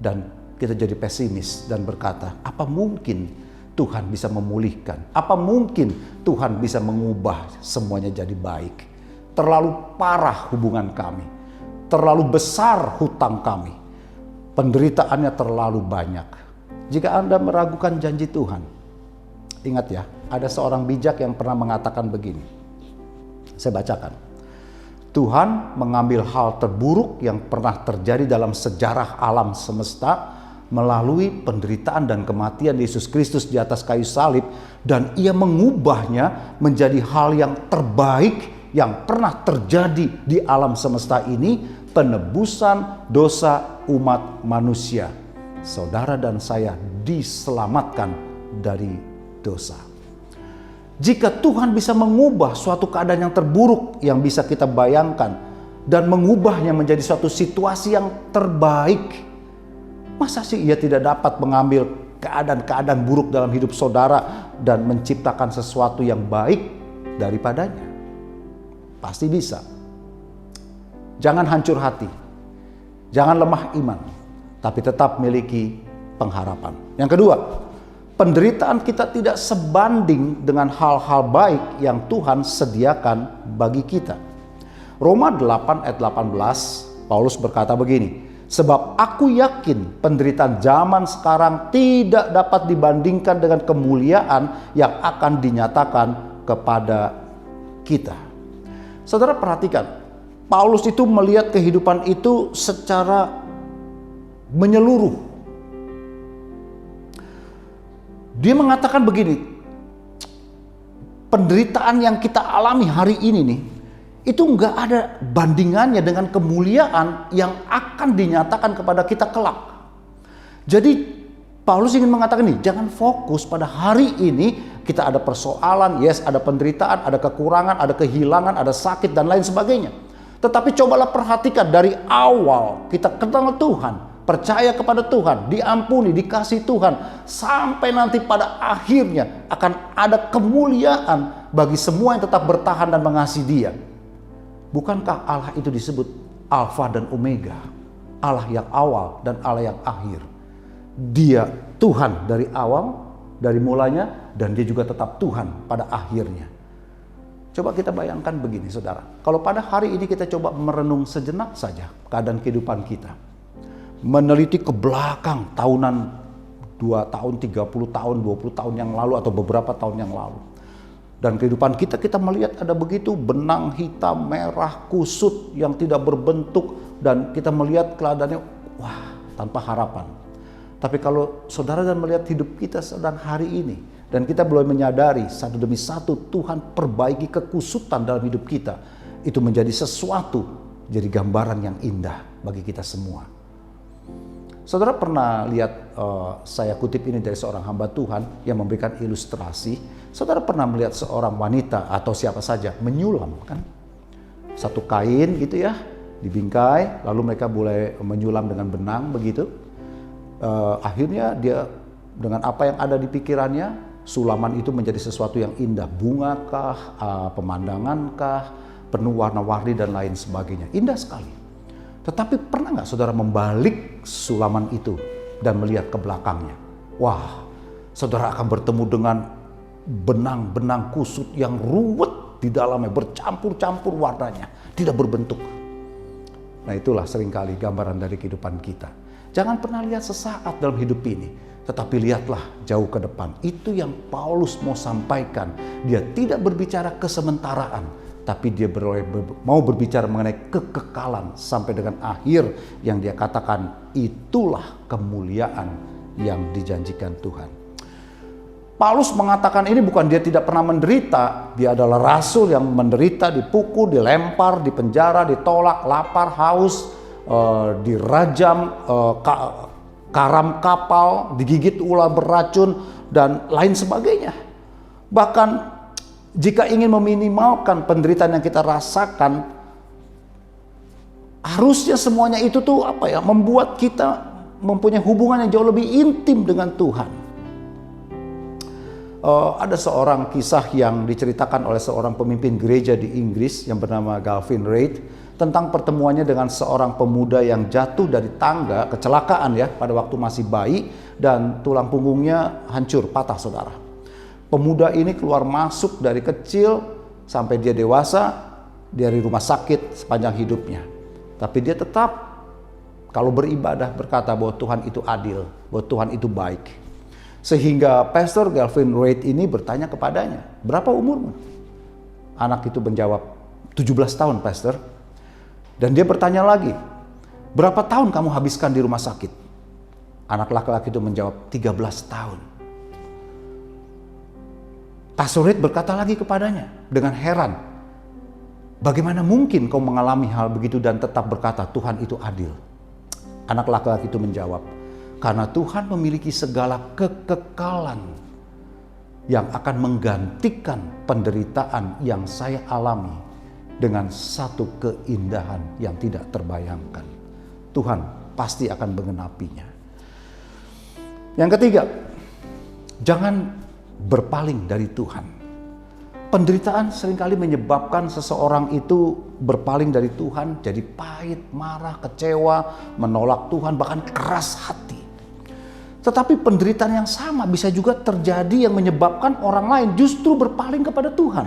dan kita jadi pesimis dan berkata, apa mungkin Tuhan bisa memulihkan? Apa mungkin Tuhan bisa mengubah semuanya jadi baik? Terlalu parah hubungan kami, terlalu besar hutang kami, penderitaannya terlalu banyak. Jika Anda meragukan janji Tuhan, ingat ya, ada seorang bijak yang pernah mengatakan begini. Saya bacakan. Tuhan mengambil hal terburuk yang pernah terjadi dalam sejarah alam semesta melalui penderitaan dan kematian Yesus Kristus di atas kayu salib, dan Ia mengubahnya menjadi hal yang terbaik yang pernah terjadi di alam semesta ini, penebusan dosa umat manusia. Saudara dan saya diselamatkan dari dosa. Jika Tuhan bisa mengubah suatu keadaan yang terburuk yang bisa kita bayangkan dan mengubahnya menjadi suatu situasi yang terbaik, masa sih Ia tidak dapat mengambil keadaan-keadaan buruk dalam hidup saudara dan menciptakan sesuatu yang baik daripadanya? Pasti bisa. Jangan hancur hati, jangan lemah iman, tapi tetap miliki pengharapan. Yang kedua, penderitaan kita tidak sebanding dengan hal-hal baik yang Tuhan sediakan bagi kita. Roma 8 ayat 18, Paulus berkata begini, sebab aku yakin penderitaan zaman sekarang tidak dapat dibandingkan dengan kemuliaan yang akan dinyatakan kepada kita. Saudara perhatikan, Paulus itu melihat kehidupan itu secara menyeluruh. Dia mengatakan begini, penderitaan yang kita alami hari ini nih, itu nggak ada bandingannya dengan kemuliaan yang akan dinyatakan kepada kita kelak. Jadi Paulus ingin mengatakan nih, jangan fokus pada hari ini. Kita ada persoalan, yes, ada penderitaan, ada kekurangan, ada kehilangan, ada sakit dan lain sebagainya. Tetapi cobalah perhatikan dari awal kita kenal Tuhan, percaya kepada Tuhan, diampuni, dikasih Tuhan, sampai nanti pada akhirnya akan ada kemuliaan bagi semua yang tetap bertahan dan mengasihi Dia. Bukankah Allah itu disebut Alfa dan Omega, Allah yang awal dan Allah yang akhir? Dia Tuhan dari awal, dari mulanya, dan Dia juga tetap Tuhan pada akhirnya. Coba kita bayangkan begini saudara, kalau pada hari ini kita coba merenung sejenak saja keadaan kehidupan kita, meneliti ke belakang tahunan 2 tahun, 30 tahun, 20 tahun yang lalu atau beberapa tahun yang lalu. Dan kehidupan kita melihat ada begitu benang hitam, merah, kusut yang tidak berbentuk, dan kita melihat keadaannya wah, tanpa harapan. Tapi kalau saudara dan melihat hidup kita sedang hari ini, dan kita belum menyadari satu demi satu Tuhan perbaiki kekusutan dalam hidup kita, itu menjadi sesuatu, jadi gambaran yang indah bagi kita semua. Saudara pernah lihat, saya kutip ini dari seorang hamba Tuhan yang memberikan ilustrasi. Saudara pernah melihat seorang wanita atau siapa saja menyulam kan? Satu kain gitu ya, dibingkai, lalu mereka mulai menyulam dengan benang begitu. Akhirnya dia dengan apa yang ada di pikirannya, sulaman itu menjadi sesuatu yang indah. Bunga kah, pemandangan kah, penuh warna-warni dan lain sebagainya. Indah sekali. Tetapi pernah nggak saudara membalik sulaman itu dan melihat ke belakangnya? Wah, saudara akan bertemu dengan benang-benang kusut yang ruwet di dalamnya, bercampur-campur warnanya, tidak berbentuk. Nah, itulah seringkali gambaran dari kehidupan kita. Jangan pernah lihat sesaat dalam hidup ini, tetapi lihatlah jauh ke depan. Itu yang Paulus mau sampaikan. Dia tidak berbicara kesementaraan, tapi dia mau berbicara mengenai kekekalan sampai dengan akhir yang dia katakan itulah kemuliaan yang dijanjikan Tuhan. Paulus mengatakan ini bukan dia tidak pernah menderita. Dia adalah rasul yang menderita, dipukul, dilempar, dipenjara, ditolak, lapar, haus, dirajam, karam kapal, digigit ular beracun, dan lain sebagainya. Bahkan jika ingin meminimalkan penderitaan yang kita rasakan, harusnya semuanya itu tuh membuat kita mempunyai hubungan yang jauh lebih intim dengan Tuhan. Ada seorang kisah yang diceritakan oleh seorang pemimpin gereja di Inggris yang bernama Galvin Reid tentang pertemuannya dengan seorang pemuda yang jatuh dari tangga, kecelakaan ya, pada waktu masih bayi, dan tulang punggungnya hancur, patah saudara. Pemuda ini keluar masuk dari kecil sampai dia dewasa dari rumah sakit sepanjang hidupnya. Tapi dia tetap kalau beribadah berkata bahwa Tuhan itu adil, bahwa Tuhan itu baik. Sehingga Pastor Galvin Reid ini bertanya kepadanya, berapa umurmu? Anak itu menjawab, 17 tahun Pastor. Dan dia bertanya lagi, berapa tahun kamu habiskan di rumah sakit? Anak laki-laki itu menjawab, 13 tahun. Pastor Reid berkata lagi kepadanya dengan heran, bagaimana mungkin kau mengalami hal begitu dan tetap berkata Tuhan itu adil? Anak laki-laki itu menjawab, karena Tuhan memiliki segala kekekalan yang akan menggantikan penderitaan yang saya alami dengan satu keindahan yang tidak terbayangkan. Tuhan pasti akan menggenapinya. Yang ketiga, jangan berpaling dari Tuhan. Penderitaan seringkali menyebabkan seseorang itu berpaling dari Tuhan, jadi pahit, marah, kecewa, menolak Tuhan, bahkan keras hati. Tetapi penderitaan yang sama bisa juga terjadi yang menyebabkan orang lain justru berpaling kepada Tuhan.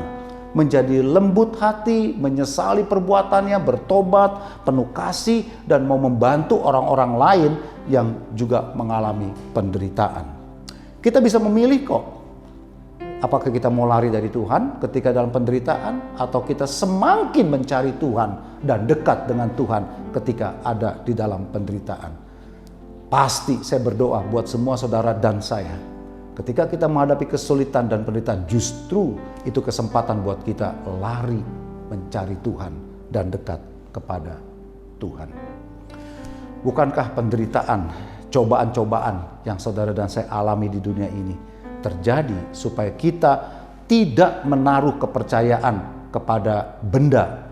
Menjadi lembut hati, menyesali perbuatannya, bertobat, penuh kasih, dan mau membantu orang-orang lain yang juga mengalami penderitaan. Kita bisa memilih kok. Apakah kita mau lari dari Tuhan ketika dalam penderitaan, atau kita semakin mencari Tuhan dan dekat dengan Tuhan ketika ada di dalam penderitaan. Pasti saya berdoa buat semua saudara dan saya, ketika kita menghadapi kesulitan dan penderitaan, justru itu kesempatan buat kita lari mencari Tuhan dan dekat kepada Tuhan. Bukankah penderitaan, cobaan-cobaan yang saudara dan saya alami di dunia ini terjadi supaya kita tidak menaruh kepercayaan kepada benda,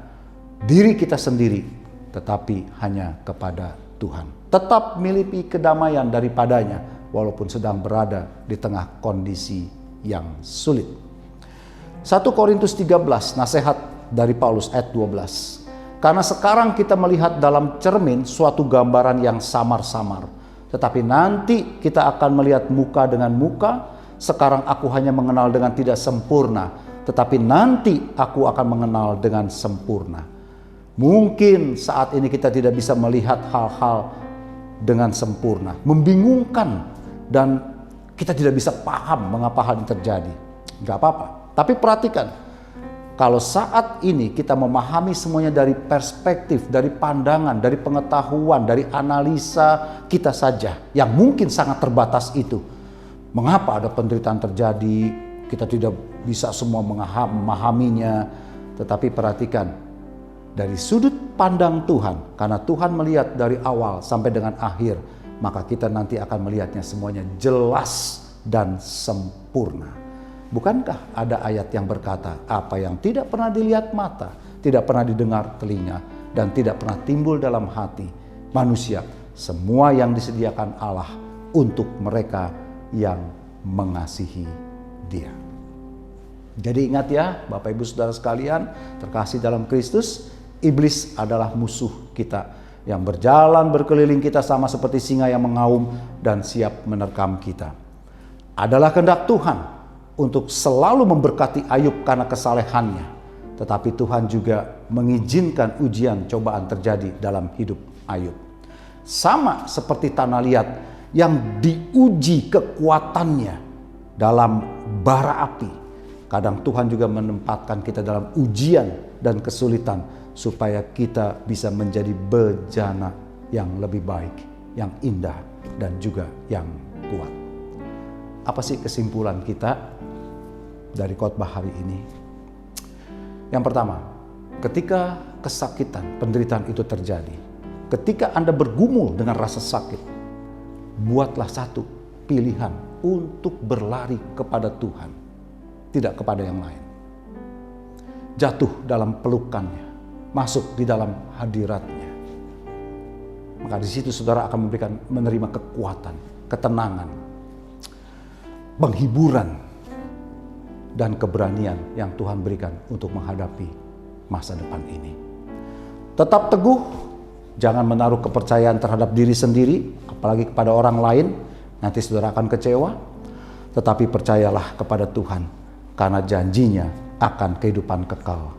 diri kita sendiri, tetapi hanya kepada Tuhan. Tetap miliki kedamaian daripadanya walaupun sedang berada di tengah kondisi yang sulit. 1 Korintus 13, nasihat dari Paulus ayat 12. Karena sekarang kita melihat dalam cermin suatu gambaran yang samar-samar, tetapi nanti kita akan melihat muka dengan muka. Sekarang aku hanya mengenal dengan tidak sempurna, tetapi nanti aku akan mengenal dengan sempurna. Mungkin saat ini kita tidak bisa melihat hal-hal dengan sempurna, membingungkan, dan kita tidak bisa paham mengapa hal ini terjadi. Gak apa-apa, tapi perhatikan, kalau saat ini kita memahami semuanya dari perspektif, dari pandangan, dari pengetahuan, dari analisa kita saja yang mungkin sangat terbatas itu, mengapa ada penderitaan terjadi, kita tidak bisa semua memahaminya. Tetapi perhatikan, dari sudut pandang Tuhan, karena Tuhan melihat dari awal sampai dengan akhir, maka kita nanti akan melihatnya semuanya jelas dan sempurna. Bukankah ada ayat yang berkata, apa yang tidak pernah dilihat mata, tidak pernah didengar telinga, dan tidak pernah timbul dalam hati manusia, semua yang disediakan Allah untuk mereka yang mengasihi Dia. Jadi ingat ya, Bapak Ibu Saudara sekalian, terkasih dalam Kristus, iblis adalah musuh kita yang berjalan berkeliling kita sama seperti singa yang mengaum dan siap menerkam kita. Adalah kehendak Tuhan untuk selalu memberkati Ayub karena kesalehannya, tetapi Tuhan juga mengizinkan ujian cobaan terjadi dalam hidup Ayub. Sama seperti tanah liat yang diuji kekuatannya dalam bara api. Kadang Tuhan juga menempatkan kita dalam ujian dan kesulitan supaya kita bisa menjadi bejana yang lebih baik, yang indah dan juga yang kuat. Apa sih kesimpulan kita dari khotbah hari ini? Yang pertama, ketika kesakitan, penderitaan itu terjadi, ketika Anda bergumul dengan rasa sakit, buatlah satu pilihan untuk berlari kepada Tuhan, tidak kepada yang lain. Jatuh dalam pelukannya, masuk di dalam hadiratnya. Maka di situ saudara akan menerima kekuatan, ketenangan, penghiburan, dan keberanian yang Tuhan berikan untuk menghadapi masa depan ini. Tetap teguh, jangan menaruh kepercayaan terhadap diri sendiri, apalagi kepada orang lain, nanti saudara akan kecewa. Tetapi percayalah kepada Tuhan, karena janjinya akan kehidupan kekal,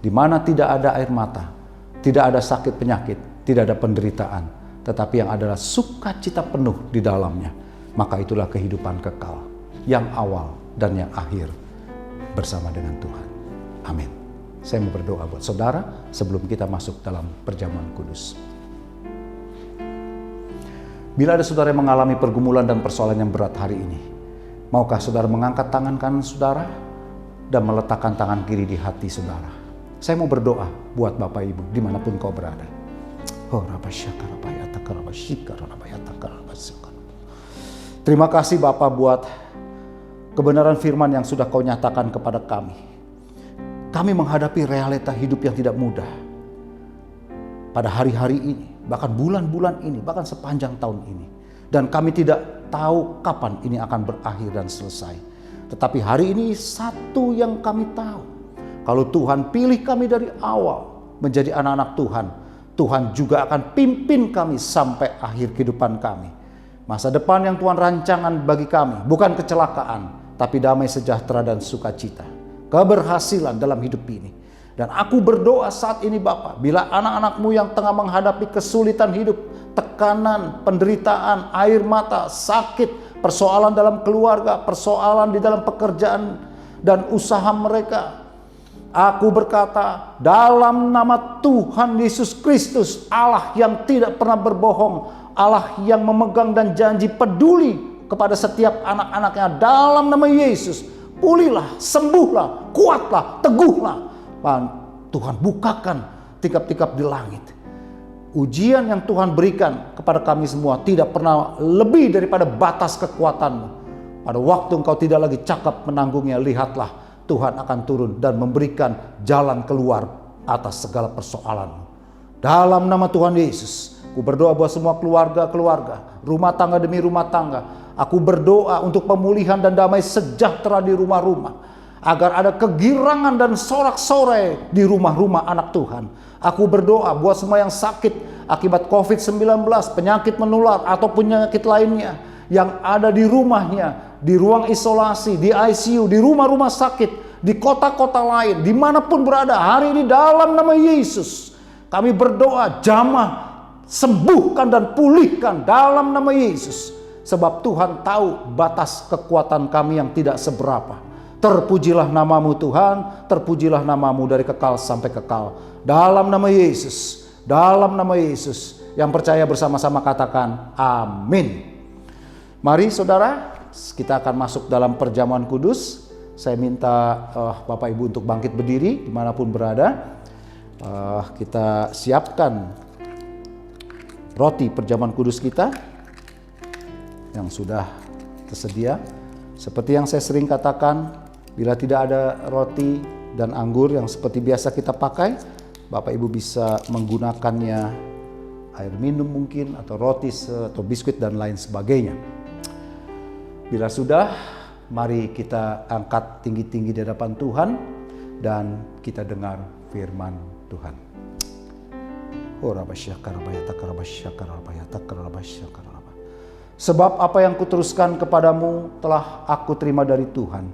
di mana tidak ada air mata, tidak ada sakit penyakit, tidak ada penderitaan, tetapi yang adalah sukacita penuh di dalamnya. Maka itulah kehidupan kekal, yang awal dan yang akhir bersama dengan Tuhan. Amin. Saya mau berdoa buat saudara sebelum kita masuk dalam perjamuan kudus. Bila ada saudara yang mengalami pergumulan dan persoalan yang berat hari ini, maukah saudara mengangkat tangan kanan saudara dan meletakkan tangan kiri di hati saudara? Saya mau berdoa buat Bapak Ibu dimanapun kau berada. Terima kasih Bapak buat kebenaran firman yang sudah kau nyatakan kepada kami. Kami menghadapi realita hidup yang tidak mudah pada hari-hari ini, bahkan bulan-bulan ini, bahkan sepanjang tahun ini. Dan kami tidak tahu kapan ini akan berakhir dan selesai. Tetapi hari ini satu yang kami tahu. Kalau Tuhan pilih kami dari awal menjadi anak-anak Tuhan, Tuhan juga akan pimpin kami sampai akhir kehidupan kami. Masa depan yang Tuhan rancangan bagi kami bukan kecelakaan, tapi damai sejahtera dan sukacita. Keberhasilan dalam hidup ini. Dan aku berdoa saat ini Bapak, bila anak-anakmu yang tengah menghadapi kesulitan hidup, tekanan, penderitaan, air mata, sakit, persoalan dalam keluarga, persoalan di dalam pekerjaan dan usaha mereka, aku berkata dalam nama Tuhan Yesus Kristus, Allah yang tidak pernah berbohong, Allah yang memegang dan janji peduli kepada setiap anak-anaknya, dalam nama Yesus, pulihlah, sembuhlah, kuatlah, teguhlah. Tuhan bukakan tingkap-tingkap di langit. Ujian yang Tuhan berikan kepada kami semua tidak pernah lebih daripada batas kekuatan-Mu. Pada waktu engkau tidak lagi cakap menanggungnya, lihatlah Tuhan akan turun dan memberikan jalan keluar atas segala persoalan-Mu. Dalam nama Tuhan Yesus, aku berdoa buat semua keluarga-keluarga, rumah tangga demi rumah tangga. Aku berdoa untuk pemulihan dan damai sejahtera di rumah-rumah. Agar ada kegirangan dan sorak-sorai di rumah-rumah anak Tuhan. Aku berdoa buat semua yang sakit akibat COVID-19, penyakit menular atau penyakit lainnya, yang ada di rumahnya, di ruang isolasi, di ICU, di rumah-rumah sakit, di kota-kota lain, dimanapun berada hari ini dalam nama Yesus. Kami berdoa jamah, sembuhkan dan pulihkan dalam nama Yesus. Sebab Tuhan tahu batas kekuatan kami yang tidak seberapa. Terpujilah namamu Tuhan, terpujilah namamu dari kekal sampai kekal. Dalam nama Yesus, dalam nama Yesus. Yang percaya bersama-sama katakan amin. Mari saudara, kita akan masuk dalam perjamuan kudus. Saya minta Bapak Ibu untuk bangkit berdiri dimanapun berada. Kita siapkan roti perjamuan kudus kita. yang sudah tersedia. Seperti yang saya sering katakan, bila tidak ada roti dan anggur yang seperti biasa kita pakai, Bapak Ibu bisa menggunakannya air minum mungkin, atau roti atau biskuit dan lain sebagainya. Bila sudah, mari kita angkat tinggi-tinggi di hadapan Tuhan dan kita dengar firman Tuhan. Sebab apa yang kuteruskan kepadamu telah aku terima dari Tuhan,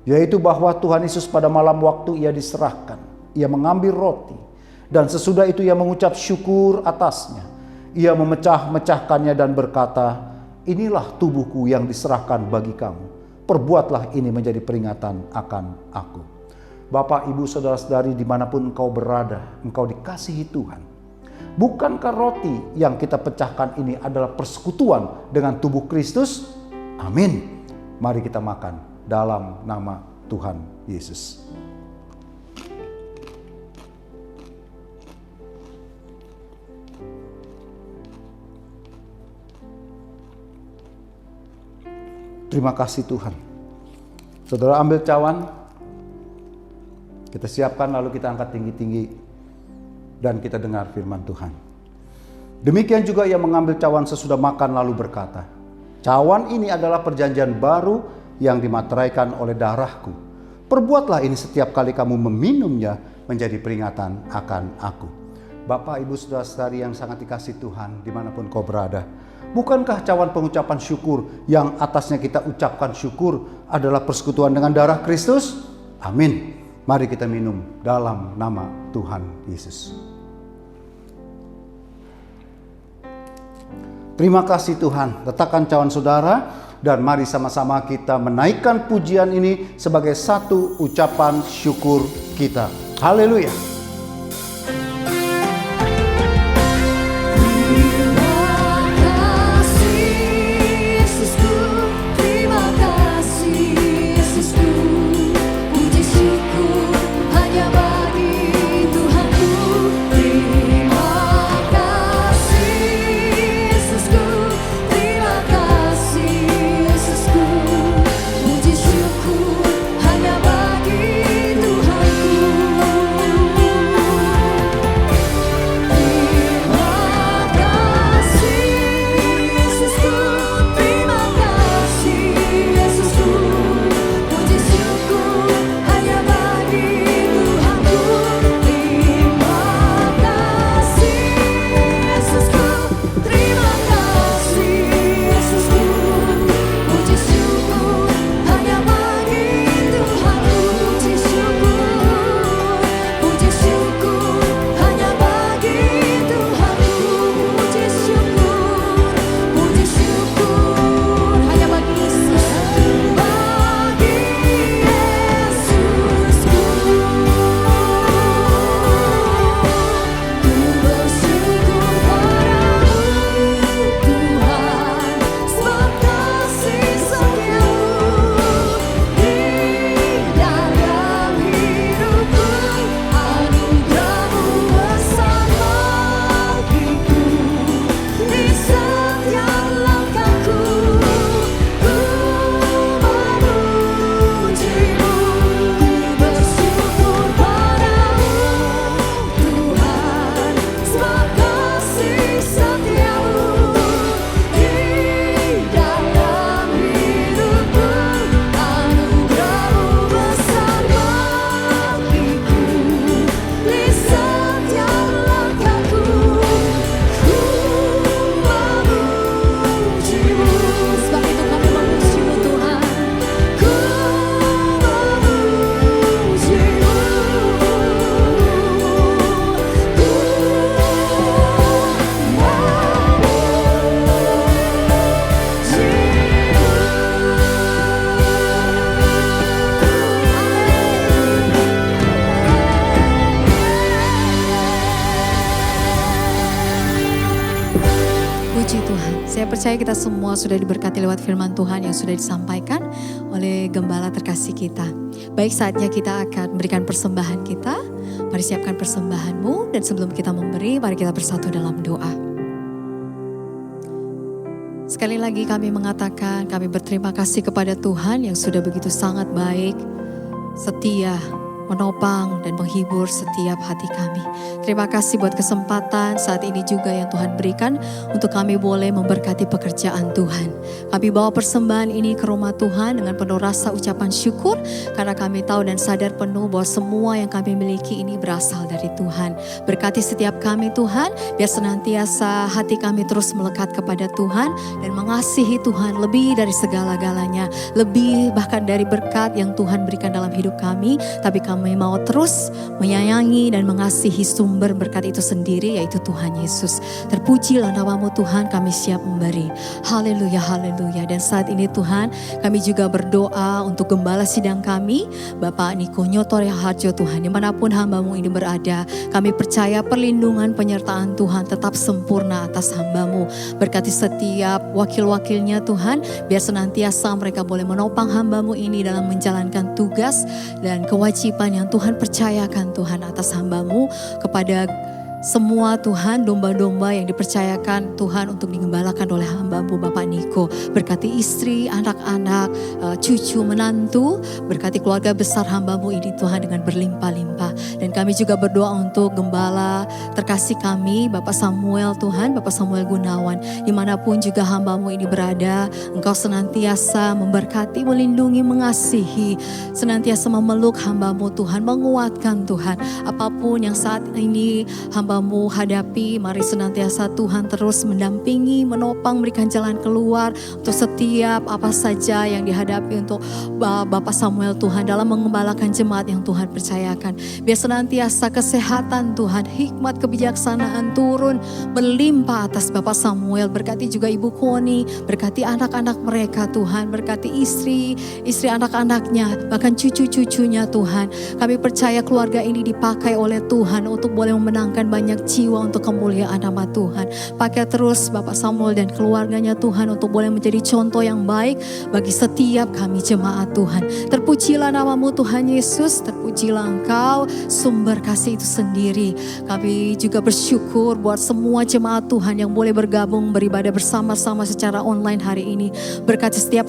yaitu bahwa Tuhan Yesus pada malam waktu ia diserahkan, ia mengambil roti, dan sesudah itu ia mengucap syukur atasnya. Ia memecah-mecahkannya dan berkata, inilah tubuhku yang diserahkan bagi kamu. Perbuatlah ini menjadi peringatan akan aku. Bapak, Ibu, Saudara-saudari dimanapun engkau berada, engkau dikasihi Tuhan. Bukankah roti yang kita pecahkan ini adalah persekutuan dengan tubuh Kristus? Amin. Mari kita makan dalam nama Tuhan Yesus. Terima kasih Tuhan. Saudara ambil cawan, kita siapkan lalu kita angkat tinggi-tinggi dan kita dengar firman Tuhan. Demikian juga ia mengambil cawan sesudah makan lalu berkata, cawan ini adalah perjanjian baru yang dimateraikan oleh darahku. Perbuatlah ini setiap kali kamu meminumnya menjadi peringatan akan aku. Bapak, Ibu, Saudara-saudari yang sangat dikasihi Tuhan dimanapun kau berada, bukankah cawan pengucapan syukur yang atasnya kita ucapkan syukur adalah persekutuan dengan darah Kristus? Amin. Mari kita minum dalam nama Tuhan Yesus. Terima kasih Tuhan. Letakkan cawan saudara dan mari sama-sama kita menaikkan pujian ini sebagai satu ucapan syukur kita. Haleluya.
Saya percaya kita semua sudah diberkati lewat firman Tuhan yang sudah disampaikan oleh Gembala terkasih kita. Baik, saatnya kita akan memberikan persembahan kita. Mari siapkan persembahanmu, dan sebelum kita memberi, mari kita bersatu dalam doa. Sekali lagi kami mengatakan, kami berterima kasih kepada Tuhan yang sudah begitu sangat baik, setia, menopang dan menghibur setiap hati kami. Terima kasih buat kesempatan saat ini juga yang Tuhan berikan untuk kami boleh memberkati pekerjaan Tuhan. Kami bawa persembahan ini ke rumah Tuhan dengan penuh rasa ucapan syukur karena kami tahu dan sadar penuh bahwa semua yang kami miliki ini berasal dari Tuhan. Berkati setiap kami Tuhan, biar senantiasa hati kami terus melekat kepada Tuhan dan mengasihi Tuhan lebih dari segala-galanya, lebih bahkan dari berkat yang Tuhan berikan dalam hidup kami, tapi kami mau terus menyayangi dan mengasihi sumber berkat itu sendiri, yaitu Tuhan Yesus. Terpujilah namamu Tuhan, kami siap memberi. Haleluya, haleluya. Dan saat ini Tuhan, kami juga berdoa untuk gembala sidang kami, Bapak Niko Nyotor Harjo Tuhan, dimanapun hambamu ini berada. Kami percaya perlindungan penyertaan Tuhan tetap sempurna atas hambamu. Berkati setiap wakil-wakilnya Tuhan, biar senantiasa mereka boleh menopang hambamu ini dalam menjalankan tugas dan kewajiban yang Tuhan percayakan Tuhan atas hambamu kepada semua Tuhan domba-domba yang dipercayakan Tuhan untuk digembalakan oleh hamba-Mu Bapak Niko. Berkati istri, anak-anak, cucu, menantu, berkati keluarga besar hamba-Mu ini Tuhan dengan berlimpah-limpah. Dan kami juga berdoa untuk gembala terkasih kami Bapak Samuel Tuhan, Bapak Samuel Gunawan. Dimanapun juga hamba-Mu ini berada, Engkau senantiasa memberkati, melindungi, mengasihi, senantiasa memeluk hamba-Mu Tuhan, menguatkan Tuhan. Apapun yang saat ini hamba-Mu hadapi, mari senantiasa Tuhan terus mendampingi, menopang, berikan jalan keluar untuk setiap apa saja yang dihadapi untuk Bapak Samuel Tuhan dalam mengembalakan jemaat yang Tuhan percayakan. Biar senantiasa kesehatan Tuhan, hikmat, kebijaksanaan turun berlimpah atas Bapak Samuel. Berkati juga Ibu Koni, berkati anak-anak mereka Tuhan, berkati istri anak-anaknya, bahkan cucu-cucunya Tuhan. Kami percaya keluarga ini dipakai oleh Tuhan untuk boleh memenangkan banyak jiwa untuk kemuliaan nama Tuhan. Pakai terus Bapak Samuel dan keluarganya Tuhan untuk boleh menjadi contoh yang baik bagi setiap kami jemaat Tuhan. Terpujilah namamu Tuhan Yesus, terpujilah Engkau sumber kasih itu sendiri. Kami juga bersyukur buat semua jemaat Tuhan yang boleh bergabung beribadah bersama-sama secara online hari ini. Berkati setiap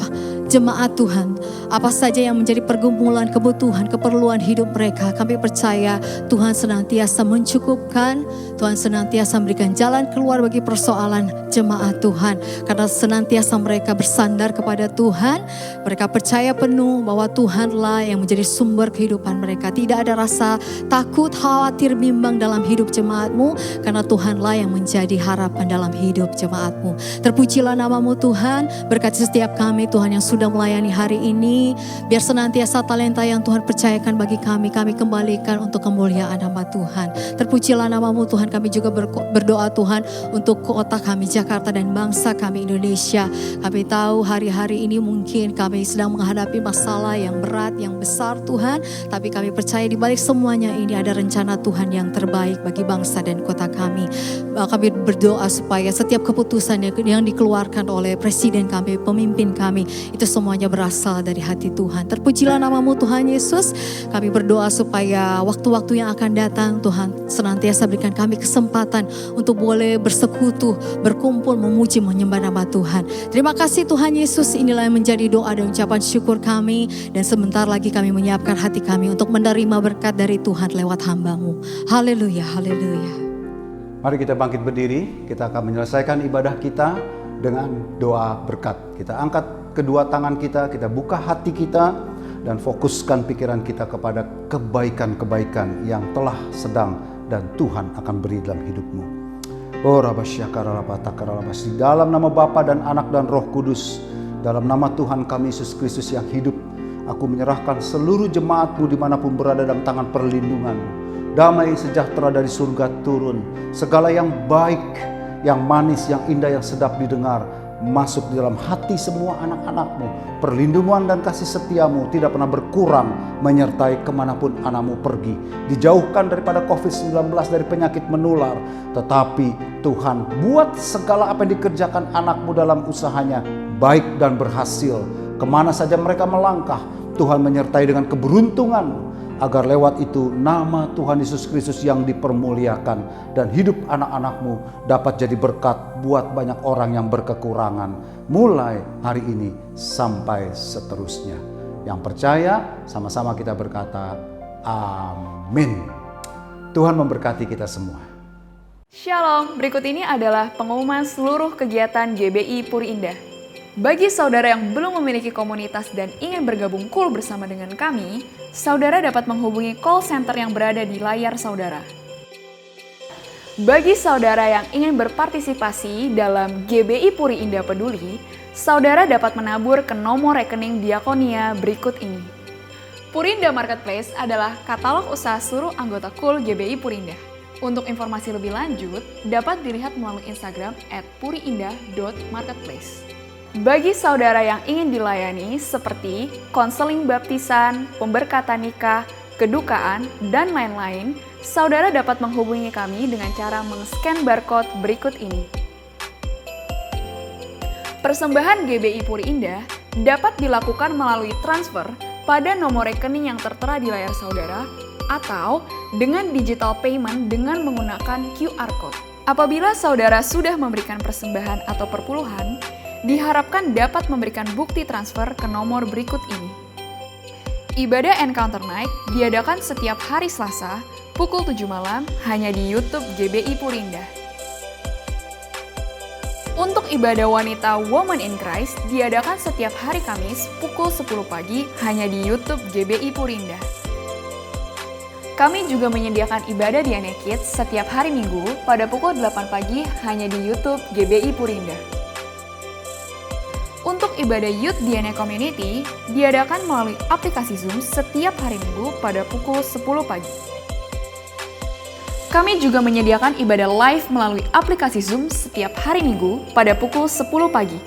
jemaat Tuhan, apa saja yang menjadi pergumulan, kebutuhan, keperluan hidup mereka, kami percaya Tuhan senantiasa mencukupkan, Tuhan senantiasa memberikan jalan keluar bagi persoalan jemaat Tuhan. Karena senantiasa mereka bersandar kepada Tuhan, mereka percaya penuh bahwa Tuhanlah yang menjadi sumber kehidupan mereka. Tidak ada rasa takut, khawatir, bimbang dalam hidup jemaatmu, karena Tuhanlah yang menjadi harapan dalam hidup jemaatmu. Terpujilah namamu Tuhan, berkati setiap kami Tuhan yang sudah melayani hari ini. Biar senantiasa talenta yang Tuhan percayakan bagi kami kembalikan untuk kemuliaan nama Tuhan. Terpujilah namamu Tuhan, kami juga berdoa Tuhan untuk kota kami Jakarta dan bangsa kami Indonesia. Kami tahu hari-hari ini mungkin kami sedang menghadapi masalah yang berat, yang besar Tuhan. Tapi kami percaya di balik semuanya ini ada rencana Tuhan yang terbaik bagi bangsa dan kota kami. Kami berdoa supaya setiap keputusan yang dikeluarkan oleh presiden kami, pemimpin kami, itu semuanya berasal dari hati Tuhan. Terpujilah namamu Tuhan Yesus. Kami berdoa supaya waktu-waktu yang akan datang Tuhan senantiasa berikan kami kesempatan untuk boleh bersekutu, berkumpul, memuji, menyembah nama Tuhan. Terima kasih Tuhan Yesus, inilah yang menjadi doa dan ucapan syukur kami. Dan sebentar lagi kami menyiapkan hati kami untuk menerima berkat dari Tuhan lewat hamba-Mu. Haleluya, haleluya.
Mari kita bangkit berdiri, kita akan menyelesaikan ibadah kita dengan doa berkat. Kita angkat kedua tangan kita buka hati kita, dan fokuskan pikiran kita kepada kebaikan-kebaikan yang telah sedang dan Tuhan akan beri dalam hidupmu. Oh di dalam nama Bapa dan Anak dan Roh Kudus, dalam nama Tuhan kami Yesus Kristus yang hidup, aku menyerahkan seluruh jemaatmu dimanapun berada dalam tangan perlindungan. Damai sejahtera dari surga turun, segala yang baik, yang manis, yang indah, yang sedap didengar, masuk di dalam hati semua anak-anakmu. Perlindungan dan kasih setiamu tidak pernah berkurang menyertai kemanapun anakmu pergi. Dijauhkan daripada COVID-19, dari penyakit menular. Tetapi Tuhan, buat segala apa yang dikerjakan anakmu dalam usahanya baik dan berhasil. Kemana saja mereka melangkah, Tuhan menyertai dengan keberuntungan, agar lewat itu nama Tuhan Yesus Kristus yang dipermuliakan dan hidup anak-anakmu dapat jadi berkat buat banyak orang yang berkekurangan mulai hari ini sampai seterusnya. Yang percaya, sama-sama kita berkata, amin. Tuhan memberkati kita semua.
Shalom, berikut ini adalah pengumuman seluruh kegiatan GBI Puri Indah. Bagi saudara yang belum memiliki komunitas dan ingin bergabung cool bersama dengan kami, saudara dapat menghubungi call center yang berada di layar saudara. Bagi saudara yang ingin berpartisipasi dalam GBI Puri Indah Peduli, saudara dapat menabur ke nomor rekening Diakonia berikut ini. Puri Indah Marketplace adalah katalog usaha seluruh anggota cool GBI Puri Indah. Untuk informasi lebih lanjut, dapat dilihat melalui Instagram @puriindah.marketplace. Bagi saudara yang ingin dilayani seperti konseling baptisan, pemberkatan nikah, kedukaan, dan lain-lain, saudara dapat menghubungi kami dengan cara meng-scan barcode berikut ini. Persembahan GBI Puri Indah dapat dilakukan melalui transfer pada nomor rekening yang tertera di layar saudara atau dengan digital payment dengan menggunakan QR Code. Apabila saudara sudah memberikan persembahan atau perpuluhan, diharapkan dapat memberikan bukti transfer ke nomor berikut ini. Ibadah Encounter Night diadakan setiap hari Selasa pukul 7 malam hanya di YouTube GBI Puri Indah. Untuk ibadah wanita Women in Christ diadakan setiap hari Kamis pukul 10 pagi hanya di YouTube GBI Puri Indah. Kami juga menyediakan ibadah DNA Kids setiap hari Minggu pada pukul 8 pagi hanya di YouTube GBI Puri Indah. Untuk ibadah Youth DNA Community diadakan melalui aplikasi Zoom setiap hari Minggu pada pukul 10 pagi. Kami juga menyediakan ibadah live melalui aplikasi Zoom setiap hari Minggu pada pukul 10 pagi.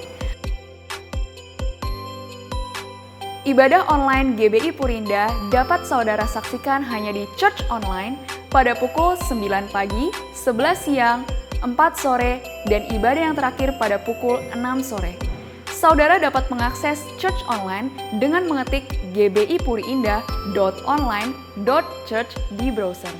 Ibadah online GBI Puri Indah dapat saudara saksikan hanya di Church Online pada pukul 9 pagi, 11 siang, 4 sore, dan ibadah yang terakhir pada pukul 6 sore. Saudara dapat mengakses Church Online dengan mengetik gbipuriindah.online.church di browser.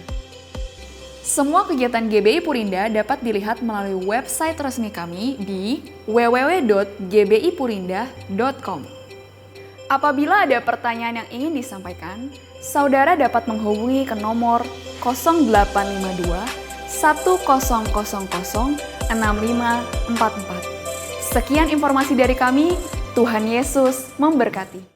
Semua kegiatan GBI Puri Indah dapat dilihat melalui website resmi kami di www.gbipuriindah.com. Apabila ada pertanyaan yang ingin disampaikan, saudara dapat menghubungi ke nomor 0852 1000 6544. Sekian informasi dari kami, Tuhan Yesus memberkati.